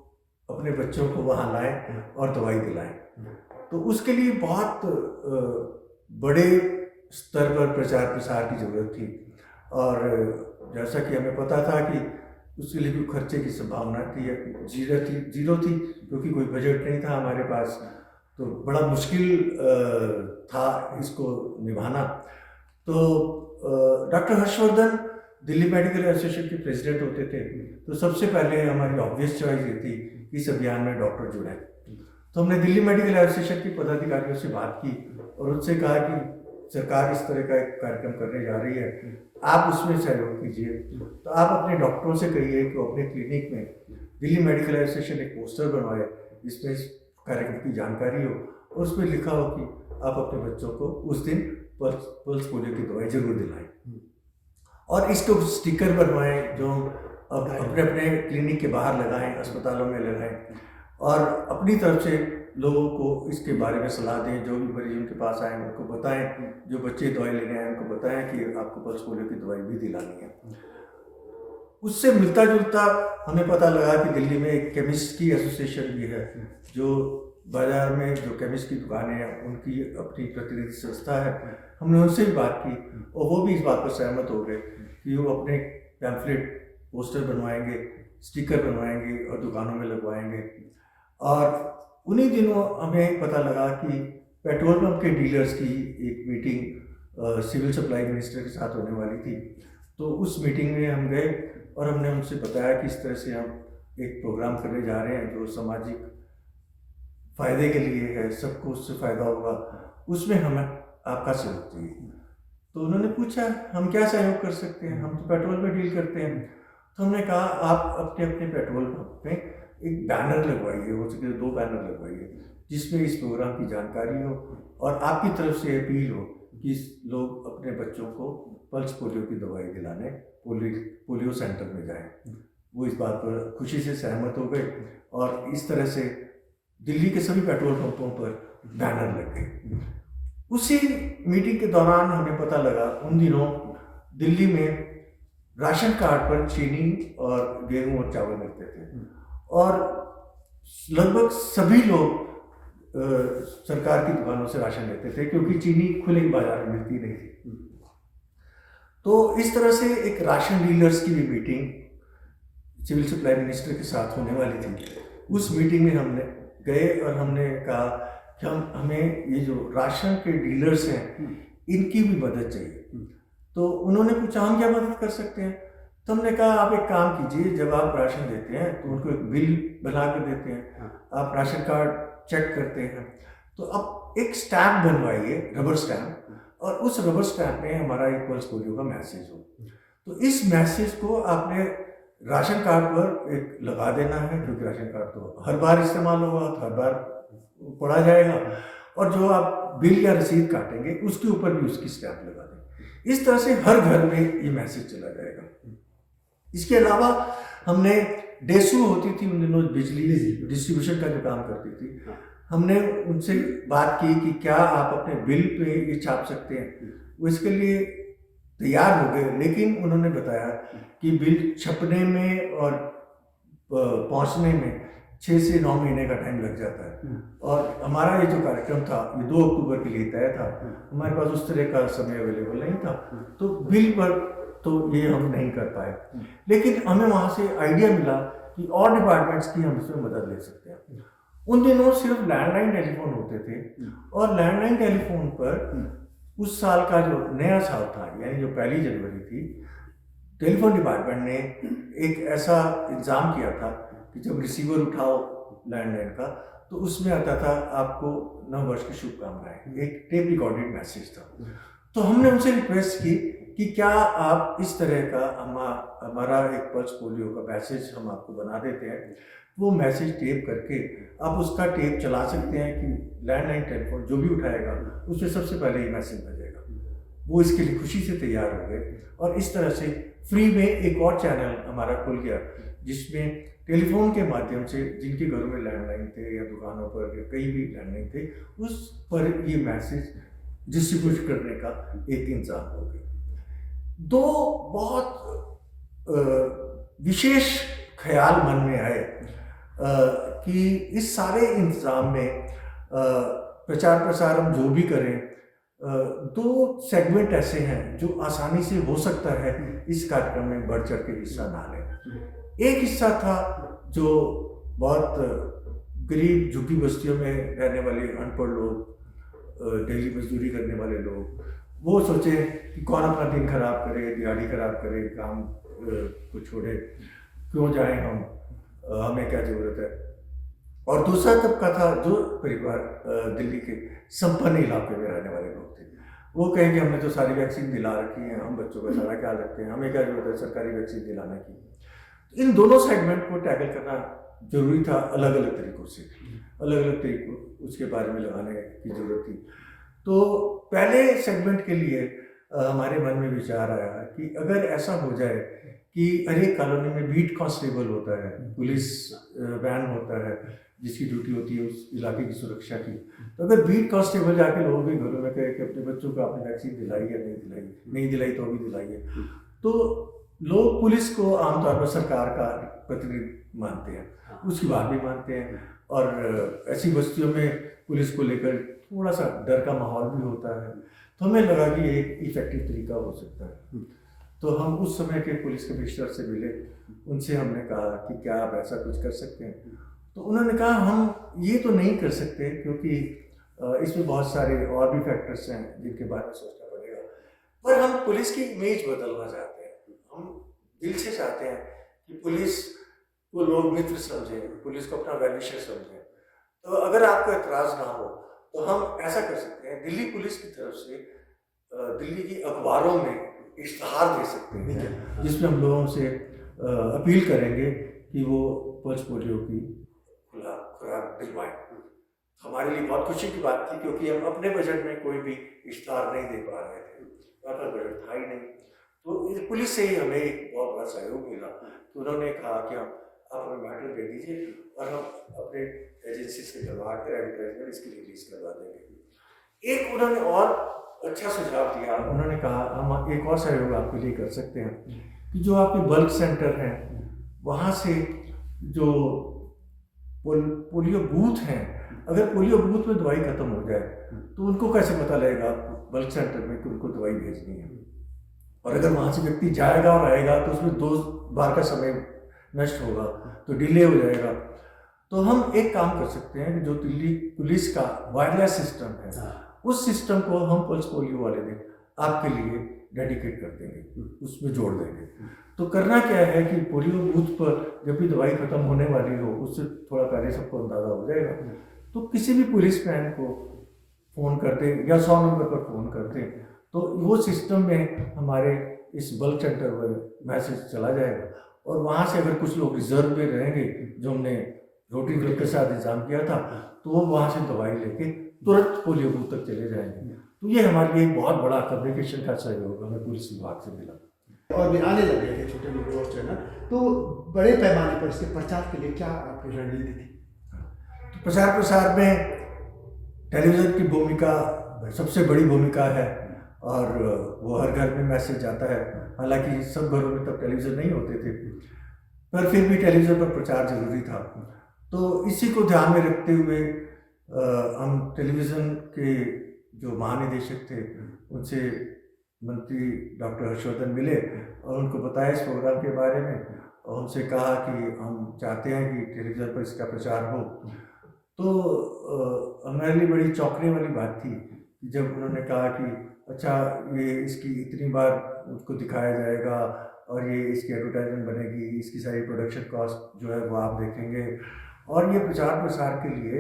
अपने बच्चों को वहाँ लाएं और दवाई दिलाएं। तो उसके लिए बहुत बड़े स्तर पर प्रचार प्रसार की ज़रूरत थी, और जैसा कि हमें पता था कि उसके लिए भी खर्चे की संभावना थी, जीरो थी क्योंकि कोई बजट नहीं था हमारे पास, तो बड़ा मुश्किल था इसको निभाना। तो doctor Harshvardhan Delhi medical association के प्रेसिडेंट होते थे, तो सबसे पहले हमारी ऑब्वियस चॉइस ये थी कि इस अभियान में डॉक्टर जुड़े। तो हमने दिल्ली मेडिकल एसोसिएशन के पदाधिकारियों से बात की और उनसे कहा कि सरकार इस तरह का एक कार्यक्रम करने जा रही है, आप उसमें सहयोग कीजिए। तो आप अपने डॉक्टरों से कहिए कि अपने क्लिनिक में दिल्ली मेडिकल एसोसिएशन एक पोस्टर बनवाए जिसमें इस कार्यक्रम की जानकारी हो और उसमें लिखा हो कि आप अपने बच्चों को उस दिन पल्स पोलियो की दवाई जरूर दिलाएं, और इसको स्टिकर बनवाएं जो अब अपने अपने क्लिनिक के बाहर लगाएं, अस्पतालों में लगाएं, और अपनी तरफ से लोगों को इसके बारे में सलाह दें। जो भी मरीज उनके पास आए उनको बताएं, जो बच्चे दवाई लेने आए उनको बताएं कि आपको पल्स पोलियो की दवाई भी दिलानी है। उससे मिलता जुलता हमें पता लगा कि दिल्ली में एक केमिस्ट की एसोसिएशन भी है, जो बाजार में जो केमिस्ट की दुकानें हैं उनकी अपनी प्रतिनिधि संस्था है। हमने उनसे भी बात की और वो भी इस बात पर सहमत हो गए कि वो अपने पैम्फलेट पोस्टर बनवाएंगे, स्टिकर बनवाएंगे और दुकानों में लगवाएंगे। और उन्हीं दिनों हमें पता लगा कि पेट्रोल पंप के डीलर्स की एक मीटिंग सिविल सप्लाई मिनिस्टर के साथ होने वाली थी। तो उस मीटिंग में हम गए और हमने उनसे बताया कि इस तरह से हम एक प्रोग्राम करने जा रहे हैं जो सामाजिक फ़ायदे के लिए है, सबको उससे फ़ायदा होगा, उसमें हमें आपका सहयोग चाहिए। तो उन्होंने पूछा हम क्या सहयोग कर सकते हैं, हम तो पेट्रोल में डील करते हैं। तो हमने कहा आप अपने अपने पेट्रोल पंप में एक बैनर लगवाइए, हो सके 2 बैनर लगवाइए जिसमें इस प्रोग्राम की जानकारी हो और आपकी तरफ से अपील हो कि लोग अपने बच्चों को पल्स पोलियो की दवाई दिलाने पोलियो सेंटर में जाएं। वो इस बात पर खुशी से सहमत हो गए और इस तरह से दिल्ली के सभी पेट्रोल पंपों पर बैनर लग गए। उसी मीटिंग के दौरान हमें पता लगा उन दिनों दिल्ली में राशन कार्ड पर चीनी और गेहूं और चावल मिलते थे और लगभग सभी लोग सरकार की दुकानों से राशन लेते थे क्योंकि चीनी खुले बाजार में मिलती नहीं थी। तो इस तरह से एक राशन डीलर्स की भी मीटिंग सिविल सप्लाई मिनिस्टर के साथ होने वाली थी। उस मीटिंग में हमने गए और हमने कहा कि हमें ये जो राशन के डीलर्स हैं इनकी भी मदद चाहिए। तो उन्होंने पूछा हम क्या मदद कर सकते हैं। तो हमने कहा आप एक काम कीजिए, जब आप राशन देते हैं तो उनको एक बिल बना कर देते हैं, आप राशन कार्ड चेक करते हैं, तो अब एक स्टैम्प बनवाइए, रबर स्टैम्प, और उस रबर स्टैम्प में हमारा एक पल्स पोलियो का मैसेज हो। तो इस मैसेज को आपने राशन कार्ड पर एक लगा देना है क्योंकि राशन कार्ड तो हर बार इस्तेमाल होगा, तो हर बार पढ़ा जाएगा, और जो आप बिल या रसीद काटेंगे उसके ऊपर भी उसकी स्टैम्प लगा दें। इस तरह से हर घर में ये मैसेज चला जाएगा। इसके अलावा हमने डेसू होती थी उन दिनों, बिजली डिस्ट्रीब्यूशन का जो काम करती थी, हमने उनसे बात की कि क्या आप अपने बिल पे ये छाप सकते हैं। वो इसके लिए तैयार हो गए, लेकिन उन्होंने बताया कि बिल छपने में और पहुंचने में 6 से 9 महीने का टाइम लग जाता है, और हमारा ये जो कार्यक्रम था ये 2 अक्टूबर के लिए तय था, हमारे पास उस तरह का समय अवेलेबल नहीं था, तो बिल पर तो ये हम नहीं कर पाए। लेकिन हमें वहाँ से आइडिया मिला कि और डिपार्टमेंट्स की हम इसमें मदद ले सकते हैं। उन दिनों सिर्फ लैंडलाइन टेलीफोन होते थे, और लैंडलाइन टेलीफोन पर उस साल का जो नया साल था यानी जो 1 जनवरी थी, टेलीफोन डिपार्टमेंट ने एक ऐसा इंतजाम किया था कि जब रिसीवर उठाओ लैंडलाइन का तो उसमें आता था आपको नव वर्ष की शुभकामनाएं, एक टेप रिकॉर्डेड मैसेज था। तो हमने उनसे रिक्वेस्ट की कि क्या आप इस तरह का हमारा एक पल्स पोलियो का मैसेज हम आपको बना देते हैं, वो मैसेज टेप करके आप उसका टेप चला सकते हैं कि लैंडलाइन टेलीफोन जो भी उठाएगा उसमें सबसे पहले ये मैसेज बजेगा। वो इसके लिए खुशी से तैयार हो गए, और इस तरह से फ्री में एक और चैनल हमारा खुल गया जिसमें टेलीफोन के माध्यम से जिनके घरों में लैंडलाइन थे या दुकानों पर या कहीं भी लैंडलाइन थे, उस पर ये मैसेज डिस्ट्रीब्यूट करने का एक इंतजाम हो गया। दो बहुत विशेष ख्याल मन में आए कि इस सारे इंतजाम में प्रचार प्रसार हम जो भी करें, दो सेगमेंट ऐसे हैं जो आसानी से हो सकता है इस कार्यक्रम में बढ़ चढ़ के हिस्सा ना लें। एक हिस्सा था जो बहुत गरीब झुग्गी बस्तियों में रहने वाले अनपढ़ लोग, डेली मजदूरी करने वाले लोग, वो सोचे कि कौन अपना दिन खराब करे, दिहाड़ी खराब करे, काम को छोड़े, क्यों जाएं हम, हमें क्या ज़रूरत है। और दूसरा तबका था जो परिवार दिल्ली के संपन्न इलाके में रहने वाले लोग थे। वो कहें कि हमने तो सारी वैक्सीन दिला रखी है, हम बच्चों का सारा ख्याल रखते हैं, हमें क्या जरूरत है सरकारी वैक्सीन दिलाने की। इन दोनों सेगमेंट को टैकल करना जरूरी था, अलग अलग तरीकों से, अलग अलग तरीकों उसके बारे में लगाने की जरूरत थी। तो पहले सेगमेंट के लिए हमारे मन में विचार आया कि अगर ऐसा हो जाए कि हर एक कॉलोनी में बीट कांस्टेबल होता है, पुलिस वैन होता है जिसकी ड्यूटी होती है उस इलाके की सुरक्षा की, तो अगर बीट कांस्टेबल जाके लोगों के घरों में कहे कि अपने बच्चों को आपने वैक्सीन दिलाई या नहीं दिलाई, नहीं दिलाई तो भी दिलाइए, तो लोग पुलिस को आमतौर पर सरकार का प्रतिनिधि मानते हैं, उसकी बात भी मानते हैं। और ऐसी बस्तियों में पुलिस को लेकर थोड़ा सा डर का माहौल भी होता है। तो हमें लगा कि ये एक इफेक्टिव तरीका हो सकता है। तो हम उस समय के पुलिस कमिश्नर से मिले, उनसे हमने कहा कि क्या आप ऐसा कुछ कर सकते हैं। तो उन्होंने कहा हम ये तो नहीं कर सकते क्योंकि इसमें बहुत सारे और भी फैक्टर्स हैं जिनके बारे में सोचना पड़ेगा, पर हम पुलिस की इमेज बदलना चाहते हैं। हम दिल से चाहते हैं कि पुलिस को लोग मित्र समझें, पुलिस को अपना वेलविशर समझें। तो अगर आपको एतराज़ ना हो तो हम ऐसा कर सकते हैं, दिल्ली पुलिस की तरफ से दिल्ली की अखबारों में इश्तहार दे सकते हैं जिसमें हम लोगों से अपील करेंगे कि वो पल्स पोलियो की खुराक दिलवाएं। हमारे लिए बहुत खुशी की बात थी क्योंकि हम अपने बजट में कोई भी इश्तहार नहीं दे पा रहे थे, हमारा बजट था ही नहीं। तो पुलिस से ही हमें एक बहुत बड़ा सहयोग मिला। तो उन्होंने कहा कि आप हमें मैटर दे दीजिए और हम अपने एजेंसी से करवा कर एडवर्टाइजमेंट इसकी रिलीज करवा देंगे। एक उन्होंने और अच्छा सुझाव दिया, उन्होंने कहा हम एक और सहयोग आपके लिए कर सकते हैं कि जो आपके बल्क सेंटर हैं वहाँ से जो पोलियो बूथ हैं, अगर पोलियो बूथ में दवाई खत्म हो जाए तो उनको कैसे पता लगेगा बल्क सेंटर में कि उनको दवाई भेजनी है। और अगर वहाँ से व्यक्ति जाएगा और आएगा तो उसमें 2 बार का समय नष्ट होगा, तो डिले हो जाएगा। तो हम एक काम कर सकते हैं कि जो दिल्ली पुलिस का वायरलेस सिस्टम है उस सिस्टम को हम पल्स पोलियो वाले दिन आपके लिए डेडिकेट कर देंगे, उसमें जोड़ देंगे। तो करना क्या है कि पोलियो बूथ पर जब भी दवाई खत्म होने वाली हो उससे थोड़ा पहले सबको अंदाज़ा हो जाएगा, तो किसी भी पुलिस मैन को फ़ोन करते या 100 नंबर पर फ़ोन करते तो वो सिस्टम में हमारे इस बल्क सेंटर पर मैसेज चला जाएगा। और वहाँ से अगर कुछ लोग रिजर्व में रहेंगे जो हमने रोटी ड्रिल के साथ इंतजाम किया था, तो वो वहाँ से दवाई लेके तुरंत पोलियो बूथ तक चले जाएंगे। तो ये हमारे लिए बहुत बड़ा कम्युनिकेशन का सहयोग हमें पुलिस विभाग से मिला। और भी आने लगे थे छोटे वीडियो चैनल, तो बड़े पैमाने पर इसके प्रचार के लिए क्या आपकी रणनीति थी? तो प्रचार प्रसार में टेलीविज़न की भूमिका सबसे बड़ी भूमिका है और वो हर घर में मैसेज जाता है। हालांकि सब घरों में तब टेलीविज़न नहीं होते थे, पर फिर भी टेलीविज़न पर प्रचार जरूरी था। तो इसी को ध्यान में रखते हुए हम टेलीविज़न के जो महानिदेशक थे उनसे मंत्री डॉक्टर हर्षवर्धन मिले और उनको बताया इस प्रोग्राम के बारे में, और उनसे कहा कि हम चाहते हैं कि टेलीविज़न पर इसका प्रचार हो। तो हमारे लिए बड़ी चौंकने वाली बात थी जब उन्होंने कहा कि अच्छा ये इसकी इतनी बार उसको दिखाया जाएगा और ये इसकी एडवर्टाइजमेंट बनेगी, इसकी सारी प्रोडक्शन कॉस्ट जो है वो आप देखेंगे, और ये प्रचार प्रसार के लिए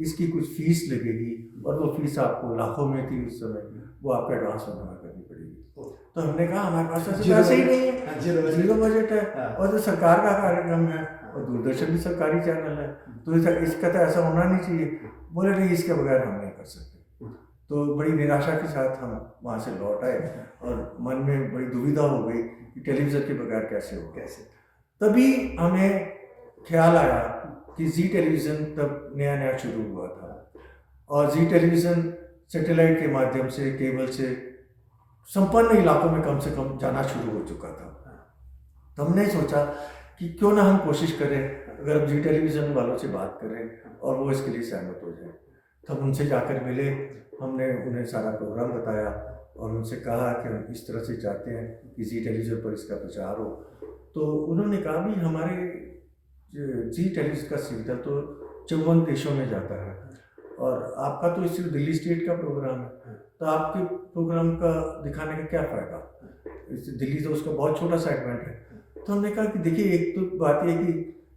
इसकी कुछ फीस लगेगी और वो फीस आपको लाखों में थी उस समय, वो आपको एडवांस में जमा करनी पड़ेगी। तो हमने कहा हमारे पास पैसे ही नहीं है, जीरो बजट है, और जो सरकार का कार्यक्रम है और दूरदर्शन भी सरकारी चैनल है, तो इसका तो ऐसा होना नहीं चाहिए। बोले नहीं, इसके बगैर हम नहीं कर सकते। तो बड़ी निराशा के साथ हम वहाँ से लौट आए और मन में बड़ी दुविधा हो गई कि टेलीविज़न के बगैर कैसे हो। तभी हमें ख्याल आया कि जी टेलीविज़न तब नया नया शुरू हुआ था और जी टेलीविज़न सैटेलाइट के माध्यम से, केबल से संपन्न इलाकों में कम से कम जाना शुरू हो चुका था। तो हमने सोचा कि क्यों ना हम कोशिश करें, अगर हम जी टेलीविज़न वालों से बात करें और वो इसके लिए सहमत हो जाए। तब उनसे जाकर मिले, हमने उन्हें सारा प्रोग्राम बताया और उनसे कहा कि हम इस तरह से चाहते हैं कि जी टेलीविज़न पर इसका प्रचार हो। तो उन्होंने कहा भी हमारे जी टेलीविज़न का सिग्नल तो 54 देशों में जाता है और आपका तो सिर्फ दिल्ली स्टेट का प्रोग्राम है, तो आपके प्रोग्राम का दिखाने का क्या फ़ायदा? दिल्ली तो उसका बहुत छोटा सेगमेंट है। तो हमने कहा कि देखिए, एक तो बात यह कि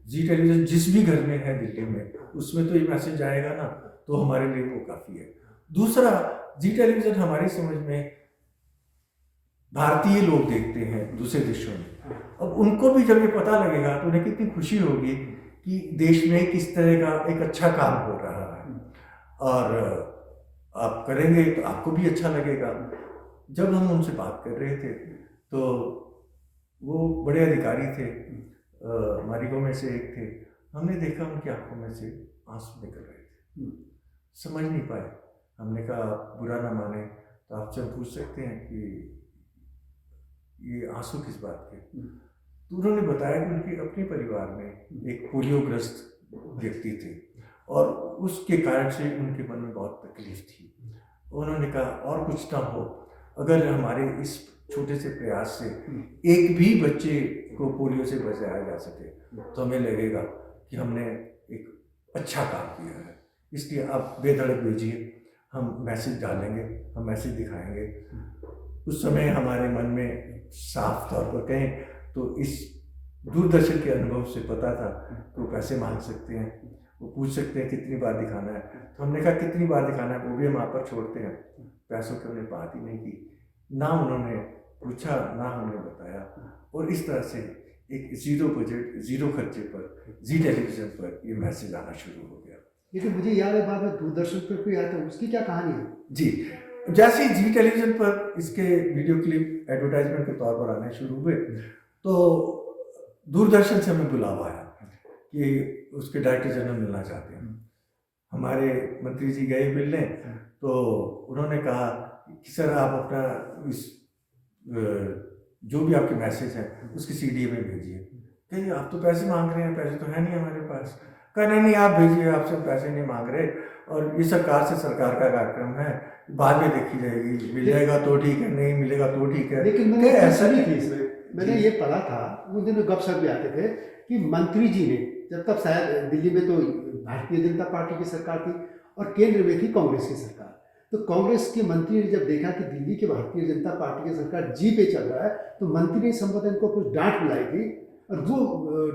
जी टेलीविज़न जिस भी घर में है दिल्ली में, उसमें तो ये मैसेज जाएगा ना, तो हमारे लिए वो काफ़ी है। दूसरा, जी टेलीविज़न हमारी समझ में भारतीय लोग देखते हैं दूसरे देशों में। अब उनको भी जब ये पता लगेगा तो उन्हें कितनी खुशी होगी कि देश में किस तरह का एक अच्छा काम हो रहा है और आप करेंगे तो आपको भी अच्छा लगेगा। जब हम उनसे बात कर रहे थे तो वो बड़े अधिकारी थे, मालिकों में से एक थे। हमने देखा उनकी आंखों में से आंसू निकल रहे थे, समझ नहीं पाए। हमने कहा आप बुरा ना माने तो आपसे हम पूछ सकते हैं कि ये आंसू किस बात के? तो उन्होंने बताया कि उनके अपने परिवार में एक पोलियोग्रस्त व्यक्ति थे और उसके कारण से उनके मन में बहुत तकलीफ थी। उन्होंने कहा और कुछ ना हो, अगर हमारे इस छोटे से प्रयास से एक भी बच्चे को पोलियो से बचाया जा सके तो हमें लगेगा कि हमने एक अच्छा काम किया है। इसलिए आप बेधड़क भेजिए, हम मैसेज डालेंगे, हम मैसेज दिखाएंगे। उस समय हमारे मन में साफ तौर पर कहें तो इस दूरदर्शन के अनुभव से पता था कि वो पैसे मांग सकते हैं, वो पूछ सकते हैं कितनी बार दिखाना है। तो हमने कहा कितनी बार दिखाना है वो भी हम आप पर छोड़ते हैं। पैसों की उन्हें बात ही नहीं की, ना उन्होंने पूछा ना हमने बताया। और इस तरह से एक जीरो बजट, जीरो खर्चे पर जी टेलीविज़न पर ये मैसेज आना शुरू हो गया। लेकिन मुझे याद है बाद में दूरदर्शन पर कोई आया था, उसकी क्या कहानी है? जी, जैसे ही जी टेलीविज़न पर इसके वीडियो क्लिप एडवर्टाइजमेंट के तौर पर आने शुरू हुए तो दूरदर्शन से हमें बुलावा आया कि उसके डायरेक्टर जनरल मिलना चाहते हैं। हमारे मंत्री जी गए मिलने तो उन्होंने कहा कि सर आप अपना इस जो भी आपके मैसेज हैं उसकी सीडी में भेजिए। कहिए आप तो पैसे मांग रहे हैं, पैसे तो है नहीं हमारे पास। कहा नहीं आप भेजिए, आपसे पैसे नहीं मांग रहे और ये सरकार से सरकार का कार्यक्रम है, बाद में देखी जाएगी, मिल जाएगा तो ठीक है, नहीं मिलेगा तो ठीक है। लेकिन मैंने ऐसा नहीं थी इसमें, मैंने ये पढ़ा था, उन दिनों गपशप भी आते थे कि मंत्री जी ने जब तक शायद दिल्ली में तो भारतीय जनता पार्टी की सरकार थी और केंद्र में थी कांग्रेस की सरकार, तो कांग्रेस के मंत्री ने जब देखा कि दिल्ली के भारतीय जनता पार्टी की सरकार जी पे चल रहा है तो मंत्री ने संबोधन को कुछ डांट बुलाई थी और वो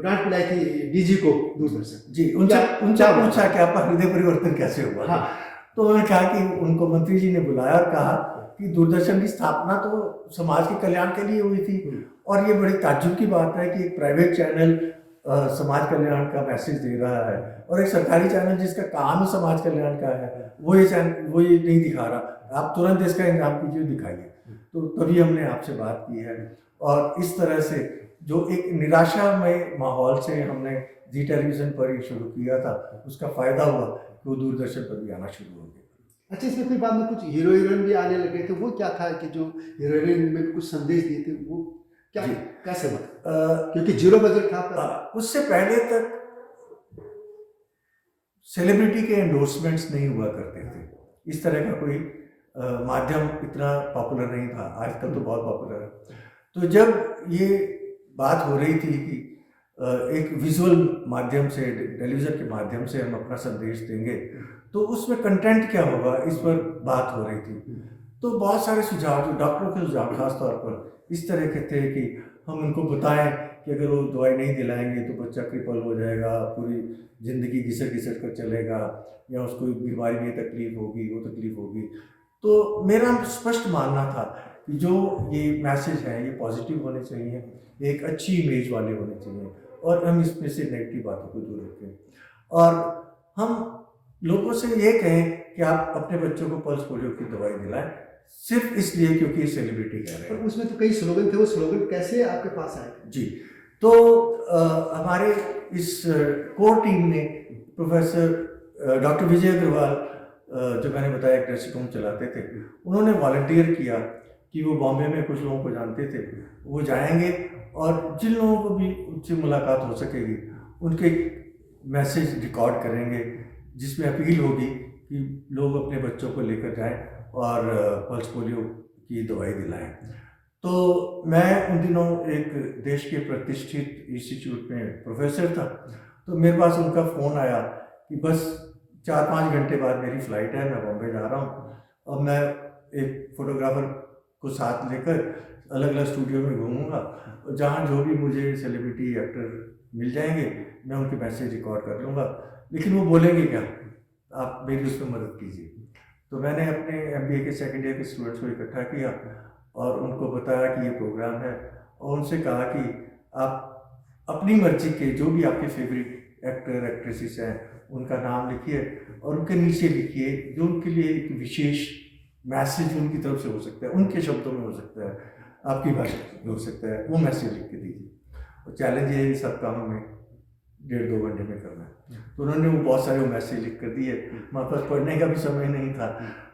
डांट बुलाई थी डीजी को दूरदर्शन। जी, उनसे पूछा कि आपका हृदय परिवर्तन कैसे हुआ? हाँ, तो उन्होंने कहा कि उनको मंत्री जी ने बुलाया और कहा कि दूरदर्शन की स्थापना तो समाज के कल्याण के लिए हुई थी और ये बड़ी ताज्जुब की बात है कि एक प्राइवेट चैनल समाज कल्याण का मैसेज दे रहा है और एक सरकारी चैनल जिसका काम ही समाज कल्याण का है वो ये नहीं दिखा रहा। आप तुरंत इसका इंतजाम कीजिए, दिखाइए। तो तभी हमने आपसे बात की है और इस तरह से जो एक निराशामय माहौल से हमने जी टेलीविज़न पर ही शुरू किया था उसका फ़ायदा हुआ कि वो दूरदर्शन पर भी आना शुरू हो गया। अच्छा, इसमें फिर बाद में कुछ हीरो हीरोइन भी आने लगे थे, वो क्या था कि जो हीरो हीरोइन में कुछ संदेश दिए थे, वो क्या कैसे हुआ? क्योंकि जीरो बजट था। उससे पहले तक सेलिब्रिटी के एंडोर्समेंट्स नहीं हुआ करते थे, इस तरह का कोई माध्यम इतना पॉपुलर नहीं था। आजकल तो बहुत पॉपुलर है। तो जब ये बात हो रही थी कि एक विजुअल माध्यम से, टेलीविज़न के माध्यम से हम अपना संदेश देंगे तो उसमें कंटेंट क्या होगा, इस पर बात हो रही थी। तो बहुत सारे सुझाव, जो डॉक्टरों के सुझाव खास तौर पर इस तरह के थे कि हम उनको बताएं कि अगर वो दवाई नहीं दिलाएंगे तो बच्चा क्रिपल हो जाएगा, पूरी ज़िंदगी घिसट घिसट कर चलेगा, या उसको बीमारी में तकलीफ होगी, वो तकलीफ होगी। तो मेरा स्पष्ट मानना था कि जो ये मैसेज है ये पॉजिटिव होने चाहिए, एक अच्छी इमेज वाले होने चाहिए और हम इसमें से नेगेटिव बातों को दूर रखें और हम लोगों से ये कहें कि आप अपने बच्चों को पल्स पोलियो की दवाई दिलाएं, सिर्फ इसलिए क्योंकि सेलिब्रिटी कह रहे हैं। उसमें तो कई स्लोगन थे, वो स्लोगन कैसे आपके पास आए? जी, तो हमारे इस कोर टीम ने प्रोफेसर डॉक्टर विजय अग्रवाल, जो मैंने बताया एक नर्सिंग होम चलाते थे, उन्होंने वॉलंटियर किया कि वो बॉम्बे में कुछ लोगों को जानते थे, वो जाएंगे और जिन लोगों को भी उनसे मुलाकात हो सकेगी उनके मैसेज रिकॉर्ड करेंगे, जिसमें अपील होगी कि लोग अपने बच्चों को लेकर जाएं और पल्स पोलियो की दवाई दिलाएं। तो मैं उन दिनों एक देश के प्रतिष्ठित इंस्टीट्यूट में प्रोफेसर था, तो मेरे पास उनका फ़ोन आया कि बस 4-5 घंटे बाद मेरी फ़्लाइट है, मैं बॉम्बे जा रहा हूँ और मैं एक फ़ोटोग्राफ़र को साथ लेकर अलग अलग स्टूडियो में घूमूंगा, जहाँ जो भी मुझे सेलिब्रिटी एक्टर मिल जाएंगे मैं उनके मैसेज रिकॉर्ड कर लूँगा, लेकिन वो बोलेंगे क्या, आप मेरी उसमें मदद कीजिए। तो मैंने अपने MBA के सेकेंड ईयर के स्टूडेंट्स को इकट्ठा किया और उनको बताया कि ये प्रोग्राम है, और उनसे कहा कि आप अपनी मर्जी के जो भी आपके फेवरेट एक्टर एक्ट्रेसेस हैं उनका नाम लिखिए और उनके नीचे लिखिए जो उनके लिए एक विशेष मैसेज उनकी तरफ से हो सकता है, उनके शब्दों में हो सकता है, आपकी भाषा में हो सकता है, वो मैसेज लिख के दीजिए। और चैलेंज ये सब काम हमें 1.5-2 घंटे में करना है। तो उन्होंने वो बहुत सारे मैसेज लिख कर दिए, मेरे पास पढ़ने का भी समय नहीं था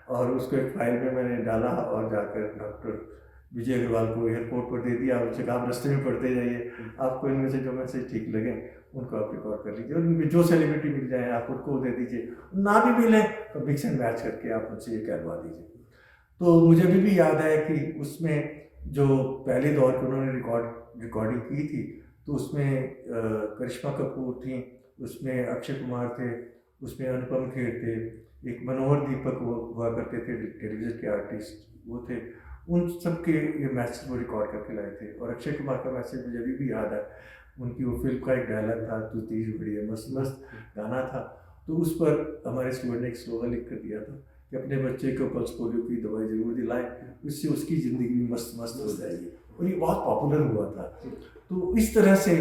और उसको एक फाइल में मैंने डाला और जाकर डॉक्टर विजय अग्रवाल को एयरपोर्ट पर दे दिया। उनसे कहा आप रास्ते में पढ़ते जाइए, आपको इनमें से जो मैसेज ठीक लगे उनको आप रिकॉर्ड कर लीजिए और इनमें जो सेलिब्रिटी मिल जाए आप उनको दे दीजिए, ना भी मिले तो मिक्स एंड मैच करके आप उनसे ये कहलवा दीजिए। तो मुझे अभी भी याद है कि उसमें जो पहले दौर की उन्होंने रिकॉर्डिंग की थी, तो उसमें करिश्मा कपूर थी, उसमें अक्षय कुमार थे, उसमें अनुपम खेर थे, एक मनोहर दीपक वो हुआ करते थे टेलीविजन के आर्टिस्ट, वो थे, उन सब के ये मैसेज वो रिकॉर्ड करके लाए थे। और अक्षय कुमार का मैसेज मुझे अभी भी याद है, उनकी वो फिल्म का एक डायलॉग था, तू तीज बढ़िया मस्त मस्त गाना था, तो उस पर हमारे स्टूडेंट ने एक स्लोगन लिख कर दिया था कि अपने बच्चे को पल्स पोलियो की दवाई जरूर दिलाएं, उससे उसकी ज़िंदगी भी मस्त मस्त हो जाएगी, और ये बहुत पॉपुलर हुआ था। तो इस तरह से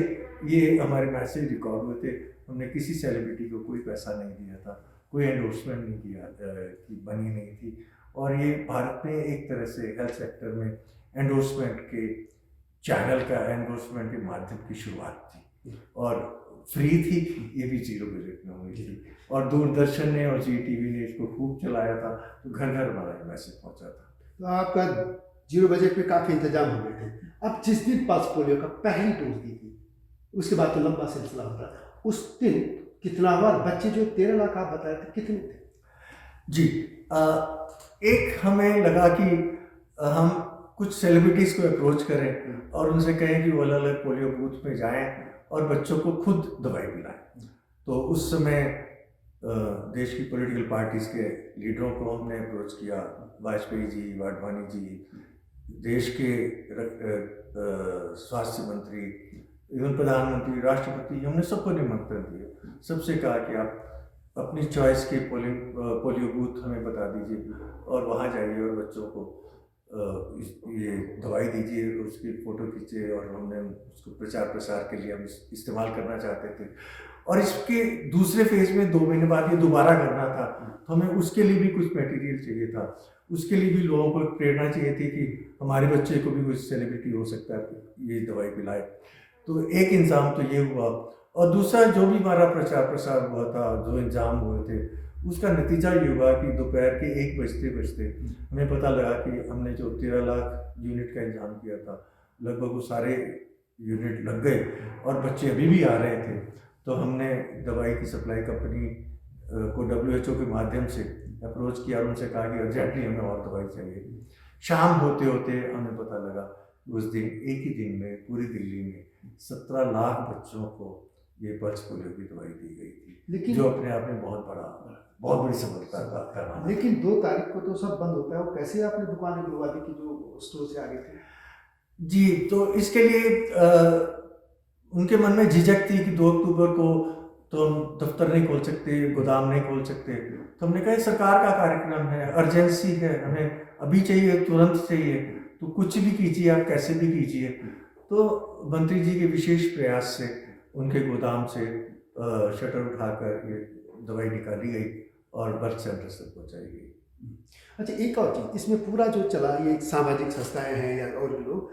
ये हमारे मैसेज रिकॉर्ड हुए थे। हमने किसी सेलिब्रिटी को कोई पैसा नहीं दिया था, कोई एंडोर्समेंट नहीं किया की बनी नहीं थी, और ये भारत में एक तरह से हेल्थ सेक्टर में एंडोर्समेंट के चैनल का, एंडोर्समेंट के माध्यम की शुरुआत थी, और फ्री थी, ये भी 0 बजट में हुई थी, और दूरदर्शन ने और ZTV ने इसको खूब चलाया था, तो घर घर हमारा मैसेज पहुंचा था। तो आपका 0 बजट में काफ़ी इंतजाम हो गए थे। अब जिस दिन पल्स पोलियो का पहली डोज दी थी, उसके बाद तो लंबा सिलसिला होता है, उस दिन कितना हुआ? बच्चे जो 13 लाख आप बताए थे कितने थे? जी, एक हमें लगा कि हम कुछ सेलिब्रिटीज़ को अप्रोच करें और उनसे कहें कि वो अलग अलग पोलियो बूथ में जाएं और बच्चों को खुद दवाई पिलाएं। तो उस समय देश की पॉलिटिकल पार्टीज़ के लीडरों को हमने अप्रोच किया, वाजपेयी जी, वाडवानी जी, देश के स्वास्थ्य मंत्री, एवं प्रधानमंत्री, राष्ट्रपति, हमने सबको निमंत्रण दिया। सबसे कहा कि आप अपनी चॉइस के पोलियो बूथ हमें बता दीजिए और वहाँ जाइए और बच्चों को ये दवाई दीजिए, उसकी फ़ोटो खींचे, और हमने उसको प्रचार प्रसार के लिए हम इस्तेमाल करना चाहते थे। और इसके दूसरे फेज़ में 2 महीने बाद ये दोबारा करना था, तो हमें उसके लिए भी कुछ मटेरियल चाहिए था, उसके लिए भी लोगों को प्रेरणा चाहिए थी कि हमारे बच्चे को भी कुछ सेलिब्रिटी हो सकता है ये दवाई पिलाए। तो एक इंतज़ाम तो ये हुआ, और दूसरा जो भी हमारा प्रचार प्रसार हुआ था, जो इंतजाम हुए थे, उसका नतीजा ये हुआ कि दोपहर के 1 बजते हमें पता लगा कि हमने जो 13 लाख यूनिट का इंतजाम किया था, लगभग वो सारे यूनिट लग गए और बच्चे अभी भी आ रहे थे। तो हमने दवाई की सप्लाई कंपनी को WHO के माध्यम से अप्रोच किया और उनसे कहा कि अर्जेंटली हमें और दवाई चाहिए। शाम होते होते हमें पता लगा उस दिन एक ही दिन में पूरी दिल्ली में 17 लाख बच्चों को ये पल्स पोलियो की दवाई दी गई थी, लेकिन जो अपने आप में बहुत बड़ी सफलता का नाम है। लेकिन 2 तारीख को तो सब बंद होता है, वो कैसे आपने दुकानें खुलवा दी कि जो स्टोर से आगे थे? जी, तो इसके लिए उनके मन में झिझक थी कि 2 अक्टूबर को तो हम दफ्तर नहीं खोल सकते, गोदाम नहीं खोल सकते। तो हमने कहा सरकार का कार्यक्रम है, अर्जेंसी है, हमें अभी चाहिए, तुरंत चाहिए, तो कुछ भी कीजिए, आप कैसे भी कीजिए। तो मंत्री जी के विशेष प्रयास से उनके गोदाम से शटर उठाकर ये दवाई निकाली गई और बर्थ सेंटर तक पहुँचाई गई। अच्छा, एक और चीज़ इसमें पूरा जो चला, ये सामाजिक संस्थाएं हैं या और भी लोग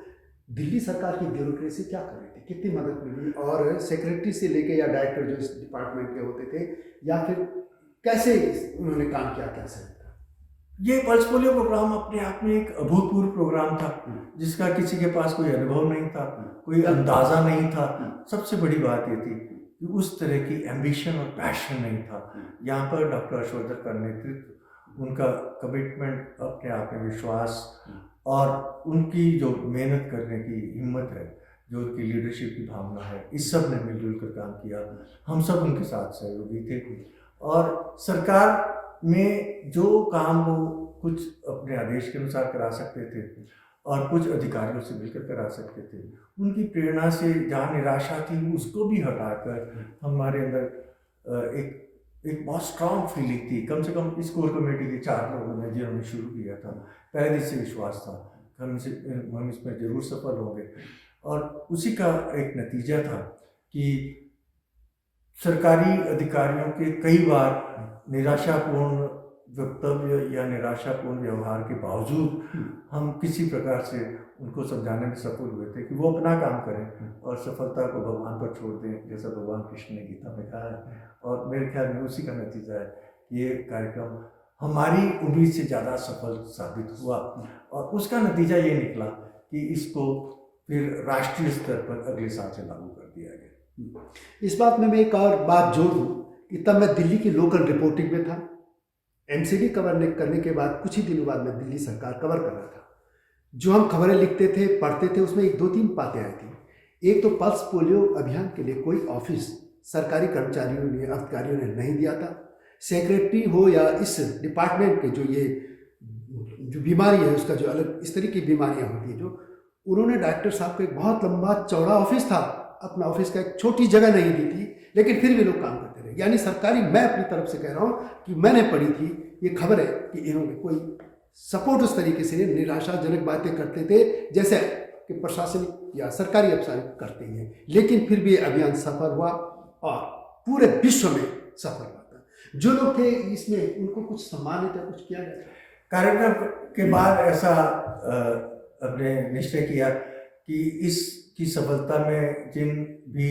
दिल्ली सरकार की ब्यूरोक्रेसी क्या कर रही थी, कितनी मदद मिली, और सेक्रेटरी से लेके या डायरेक्टर जो इस डिपार्टमेंट के होते थे, या फिर कैसे उन्होंने काम किया, कैसे? ये पल्स पोलियो प्रोग्राम अपने आप में एक अभूतपूर्व प्रोग्राम था, जिसका किसी के पास कोई अनुभव नहीं था, कोई अंदाजा नहीं था। सबसे बड़ी बात ये थी कि उस तरह की एम्बिशन और पैशन नहीं था। यहाँ पर डॉक्टर हर्षवर्धन का नेतृत्व, उनका कमिटमेंट, अपने आप में विश्वास और उनकी जो मेहनत करने की हिम्मत है, जो उनकी लीडरशिप की भावना है, इस सब ने मिलजुल कर काम किया। हम सब उनके साथ सहयोगी थे और सरकार में जो काम वो कुछ अपने आदेश के अनुसार करा सकते थे और कुछ अधिकारियों से मिलकर करा सकते थे, उनकी प्रेरणा से जहाँ निराशा थी उसको भी हटाकर हमारे अंदर एक बहुत स्ट्रांग फीलिंग थी। कम से कम इस कोर कमेटी के 4 लोगों ने जिन्होंने शुरू किया था, पहले दिन से विश्वास था हम इसमें जरूर सफल होंगे। और उसी का एक नतीजा था कि सरकारी अधिकारियों के कई बार निराशापूर्ण वक्तव्य या निराशापूर्ण व्यवहार के बावजूद हम किसी प्रकार से उनको समझाने में सफल हुए थे कि वो अपना काम करें और सफलता को भगवान पर छोड़ दें, जैसा भगवान कृष्ण ने गीता में कहा है। और मेरे ख्याल में उसी का नतीजा है कि ये कार्यक्रम हमारी उम्मीद से ज़्यादा सफल साबित हुआ और उसका नतीजा ये निकला कि इसको फिर राष्ट्रीय स्तर पर अगले साल से लागू कर दिया गया। इस बात में मैं एक और बात जोड़ दूँ कि तब मैं दिल्ली की लोकल रिपोर्टिंग में था। एमसीडी कवर करने के बाद कुछ ही दिनों बाद मैं दिल्ली सरकार कवर कर रहा था। जो हम खबरें लिखते थे, पढ़ते थे, उसमें 2-3 बातें आई थी। एक तो पल्स पोलियो अभियान के लिए कोई ऑफिस सरकारी कर्मचारियों ने, अधिकारियों ने नहीं दिया था। सेक्रेटरी हो या इस डिपार्टमेंट के जो बीमारी है उसका जो अलग इस तरह की बीमारियाँ होती है, जो उन्होंने डायरेक्टर साहब को एक बहुत लंबा चौड़ा ऑफिस था, अपना ऑफिस का एक छोटी जगह नहीं दी थी, लेकिन फिर भी लोग काम करते रहे। यानी सरकारी, मैं अपनी तरफ से कह रहा हूँ कि मैंने पढ़ी थी, ये खबर है कि इन्होंने कोई सपोर्ट उस तरीके से, निराशाजनक बातें करते थे जैसे कि प्रशासनिक या सरकारी अफसर करते हैं, लेकिन फिर भी अभियान सफल हुआ और पूरे विश्व में सफल हुआ था। जो लोग थे इसमें उनको कुछ सम्मानित या कुछ किया गया। कार्यक्रम के बाद ऐसा अपने निश्चय किया कि इसकी सफलता में जिन भी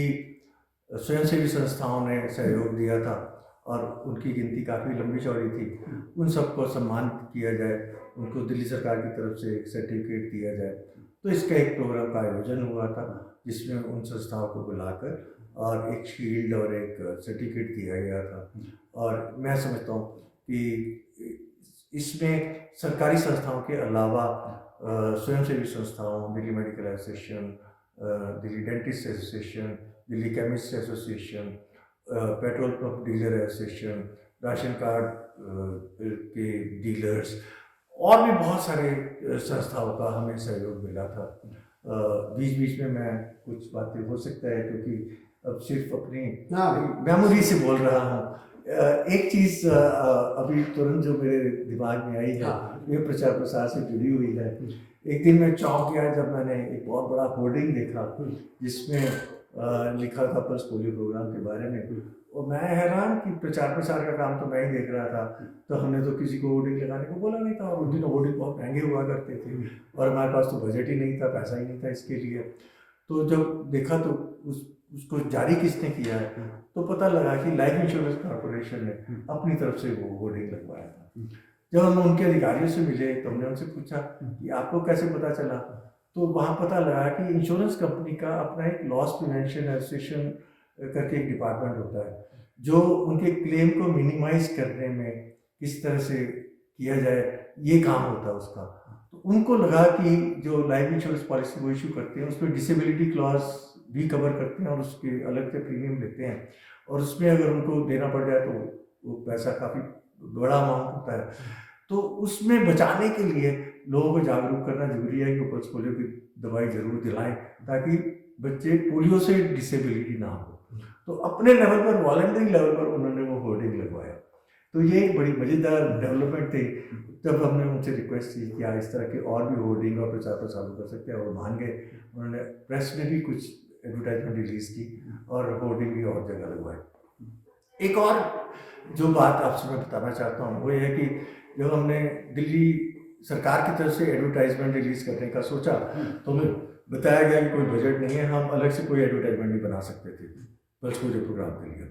स्वयंसेवी संस्थाओं ने सहयोग दिया था और उनकी गिनती काफ़ी लंबी चौड़ी थी, उन सबको सम्मानित किया जाए, उनको दिल्ली सरकार की तरफ से एक सर्टिफिकेट दिया जाए। तो इसका एक प्रोग्राम का आयोजन हुआ था जिसमें उन संस्थाओं को बुलाकर और एक शील्ड और एक सर्टिफिकेट दिया गया था। और मैं समझता हूँ कि इसमें सरकारी संस्थाओं के अलावा स्वयंसेवी संस्थाओं, Delhi medical association, Delhi dentist association, Delhi chemist association, petrol pump dealer association, ration card के डीलर्स और भी बहुत सारे संस्थाओं का हमें सहयोग मिला था। बीच बीच में मैं कुछ बातें हो सकता है क्योंकि अब सिर्फ अपनी मेमोरी से बोल रहा हूँ। एक चीज़ अभी तुरंत जो मेरे दिमाग में आई है, ये प्रचार प्रसार से जुड़ी हुई है। एक दिन मैं चौंक गया जब मैंने एक बहुत बड़ा होर्डिंग देखा जिसमें लिखा था पल्स पोलियो प्रोग्राम के बारे में, और मैं हैरान कि प्रचार प्रसार का काम तो मैं ही देख रहा था। तो हमने तो किसी को होर्डिंग लगाने को बोला नहीं था, और उस दिन होर्डिंग बहुत महंगे हुआ करते थे और हमारे पास तो बजट ही नहीं था, पैसा ही नहीं था इसके लिए। तो जब देखा तो उसको जारी किसने किया है, तो पता लगा कि लाइफ इंश्योरेंस कॉर्पोरेशन ने अपनी तरफ से वो होर्डिंग लगवाया था। जब हम उनके अधिकारियों से मिले तो हमने उनसे पूछा कि आपको कैसे पता चला, तो वहाँ पता लगा कि इंश्योरेंस कंपनी का अपना एक लॉस प्रिवेंशन एसोसिएशन करके एक डिपार्टमेंट होता है जो उनके क्लेम को मिनिमाइज करने में किस तरह से किया जाए ये काम होता है उसका। तो उनको लगा कि जो लाइफ इंश्योरेंस पॉलिसी वो इशू करते हैं उसमें डिसेबिलिटी क्लॉज भी कवर करते हैं और उसके अलग से प्रीमियम लेते हैं, और उसमें अगर उनको देना पड़ जाए तो वो पैसा काफ़ी बड़ा अमाउंट होता है। तो उसमें बचाने के लिए लोगों को जागरूक करना जरूरी है कि पल्स पोलियो की दवाई जरूर दिलाएं ताकि बच्चे पोलियो से डिसेबिलिटी ना हो। तो अपने लेवल पर, वॉलंटरी लेवल पर उन्होंने वो होर्डिंग लगवाया। तो ये एक बड़ी मज़ेदार डेवलपमेंट थी। जब हमने उनसे रिक्वेस्ट की क्या इस तरह के और भी होर्डिंग और प्रचार प्रसार कर सकते हैं, और मान गए। उन्होंने प्रेस में भी कुछ एडवर्टाइजमेंट रिलीज की और होर्डिंग भी और जगह लगवाई। एक और जो बात आपसे मैं बताना चाहता हूँ वो ये है कि जब हमने दिल्ली सरकार की तरफ से एडवर्टाइजमेंट रिलीज करने का सोचा तो बताया गया कि कोई बजट नहीं है, हम अलग से कोई एडवर्टाइजमेंट नहीं बना सकते थे पल्स पोलियो प्रोग्राम के लिए।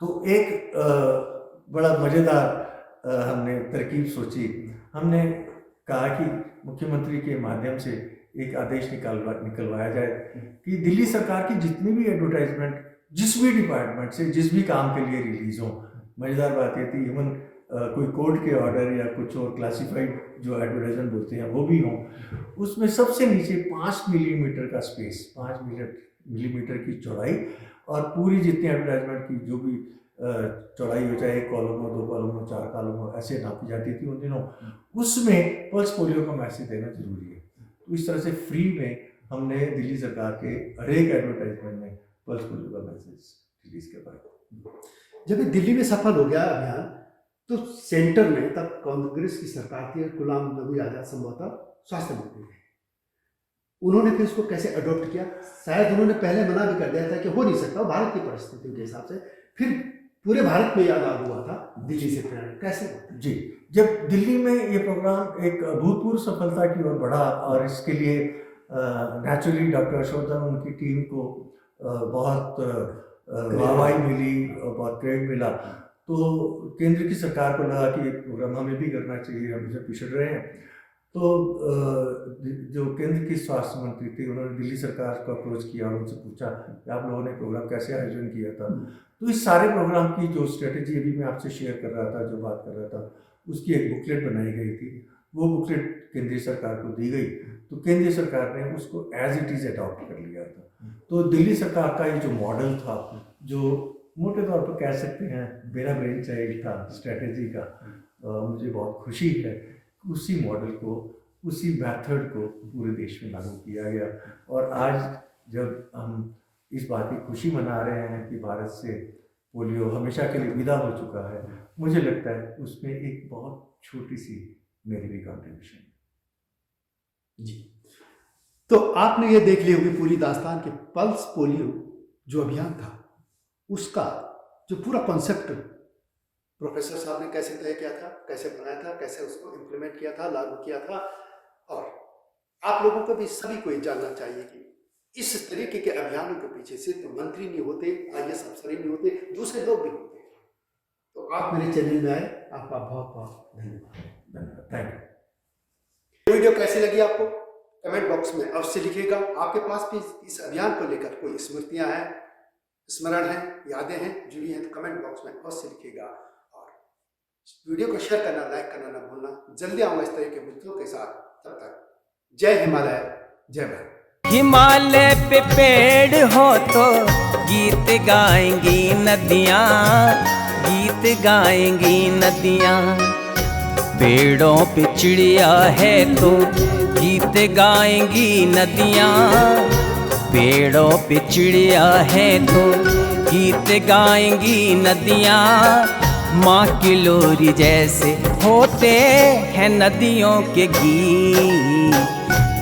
तो एक बड़ा मज़ेदार हमने तरकीब सोची। हमने कहा कि मुख्यमंत्री के माध्यम से एक आदेश निकलवाया जाए कि दिल्ली सरकार की जितनी भी एडवर्टाइजमेंट जिस भी डिपार्टमेंट से जिस भी काम के लिए रिलीज हो, मज़ेदार बात ये थी इवन कोई कोर्ट के ऑर्डर या कुछ और क्लासिफाइड जो एडवर्टाइजमेंट बोलते हैं वो भी हों, उसमें सबसे नीचे 5 मिलीमीटर का स्पेस, 5 मिलीमीटर की चौड़ाई और पूरी जितनी एडवर्टाइजमेंट की जो भी चौड़ाई हो, चाहे 1 कॉलम हो, 2 कॉलम हो, 4 कॉलम हो, ऐसे नापी जाती थी उन दिनों, उसमें पल्स पोलियो का मैसेज देना जरूरी है। तो इस तरह से फ्री में हमने दिल्ली सरकार के हर एक एडवर्टाइजमेंट में पल्स पोलियो का मैसेज रिलीज करवाया। जब ये दिल्ली में सफल हो गया अभियान, तो सेंटर में तब कांग्रेस की सरकार थी, गुलाम नबी आजाद संभवतः स्वास्थ्य मंत्री थे। उन्होंने फिर इसको कैसे अडॉप्ट किया? शायद उन्होंने पहले मना भी कर दिया था कि हो नहीं सकता, भारत की परिस्थितियों के हिसाब से, फिर पूरे भारत में याद हुआ था दिल्ली से प्रेरणा कैसे? जी, जब दिल्ली में ये प्रोग्राम एक अभूतपूर्व सफलता की ओर बढ़ा और इसके लिए नेचुरली डॉक्टर हर्षवर्धन उनकी टीम को बहुत वाहवाही मिली और बहुत क्रेडिट मिला, तो केंद्र की सरकार को लगा कि ये प्रोग्राम हमें भी करना चाहिए, हम इसे पिछड़ रहे हैं। तो जो केंद्र की स्वास्थ्य मंत्री थी उन्होंने दिल्ली सरकार को अप्रोच किया और उनसे पूछा कि आप लोगों ने प्रोग्राम कैसे आयोजन किया था। तो इस सारे प्रोग्राम की जो स्ट्रेटेजी अभी मैं आपसे शेयर कर रहा था, जो बात कर रहा था, उसकी एक बुकलेट बनाई गई थी। वो बुकलेट केंद्रीय सरकार को दी गई, तो केंद्रीय सरकार ने उसको एज इट इज़ अडॉप्ट कर लिया था। तो दिल्ली सरकार का ये जो मॉडल था, जो मोटे तौर पर कह सकते हैं मेरा ब्रेन चाइल्ड था स्ट्रेटेजी का, मुझे बहुत खुशी है उसी मॉडल को, उसी मेथड को पूरे देश में लागू किया गया। और आज जब हम इस बात की खुशी मना रहे हैं कि भारत से पोलियो हमेशा के लिए विदा हो चुका है, मुझे लगता है उसमें एक बहुत छोटी सी मेरी भी कंट्रीब्यूशन है। जी, तो आपने ये देख ली होगी पूरी दास्तान कि पल्स पोलियो जो अभियान था, उसका जो पूरा कॉन्सेप्ट प्रोफेसर साहब ने कैसे तय किया था, कैसे बनाया था, कैसे उसको इम्प्लीमेंट किया था, लागू किया था। और आप लोगों को भी सभी को जानना चाहिए कि इस तरीके के अभियानों के पीछे सिर्फ मंत्री नहीं होते, IAS अफसर ही नहीं होते, दूसरे लोग भी होते। तो आप मेरे चैनल में आए, आपका बहुत बहुत धन्यवाद। Thank you. वीडियो कैसी लगी आपको कमेंट बॉक्स में अवश्य लिखिएगा। आपके पास भी इस अभियान को लेकर कोई स्मृतियां हैं, स्मरण हैं, यादें हैं, जुड़ी हैं, तो कमेंट बॉक्स में अवश्य लिखिएगा। और वीडियो को शेयर करना, लाइक करना ना भूलना। जल्दी आऊंगा इस तरह के मित्रों के साथ। तब तक जय हिमालय, जय भारत। हिमालय पे पेड़ हो तो गीत गाएंगी नदियाँ, गीत गाएंगी नदियाँ। पेड़ों पे चिड़िया है तो गीत गाएंगी नदियाँ, पेड़ों पे चिड़िया है तो गीत गाएंगी नदियाँ। माँ की लोरी जैसे होते हैं नदियों के गीत।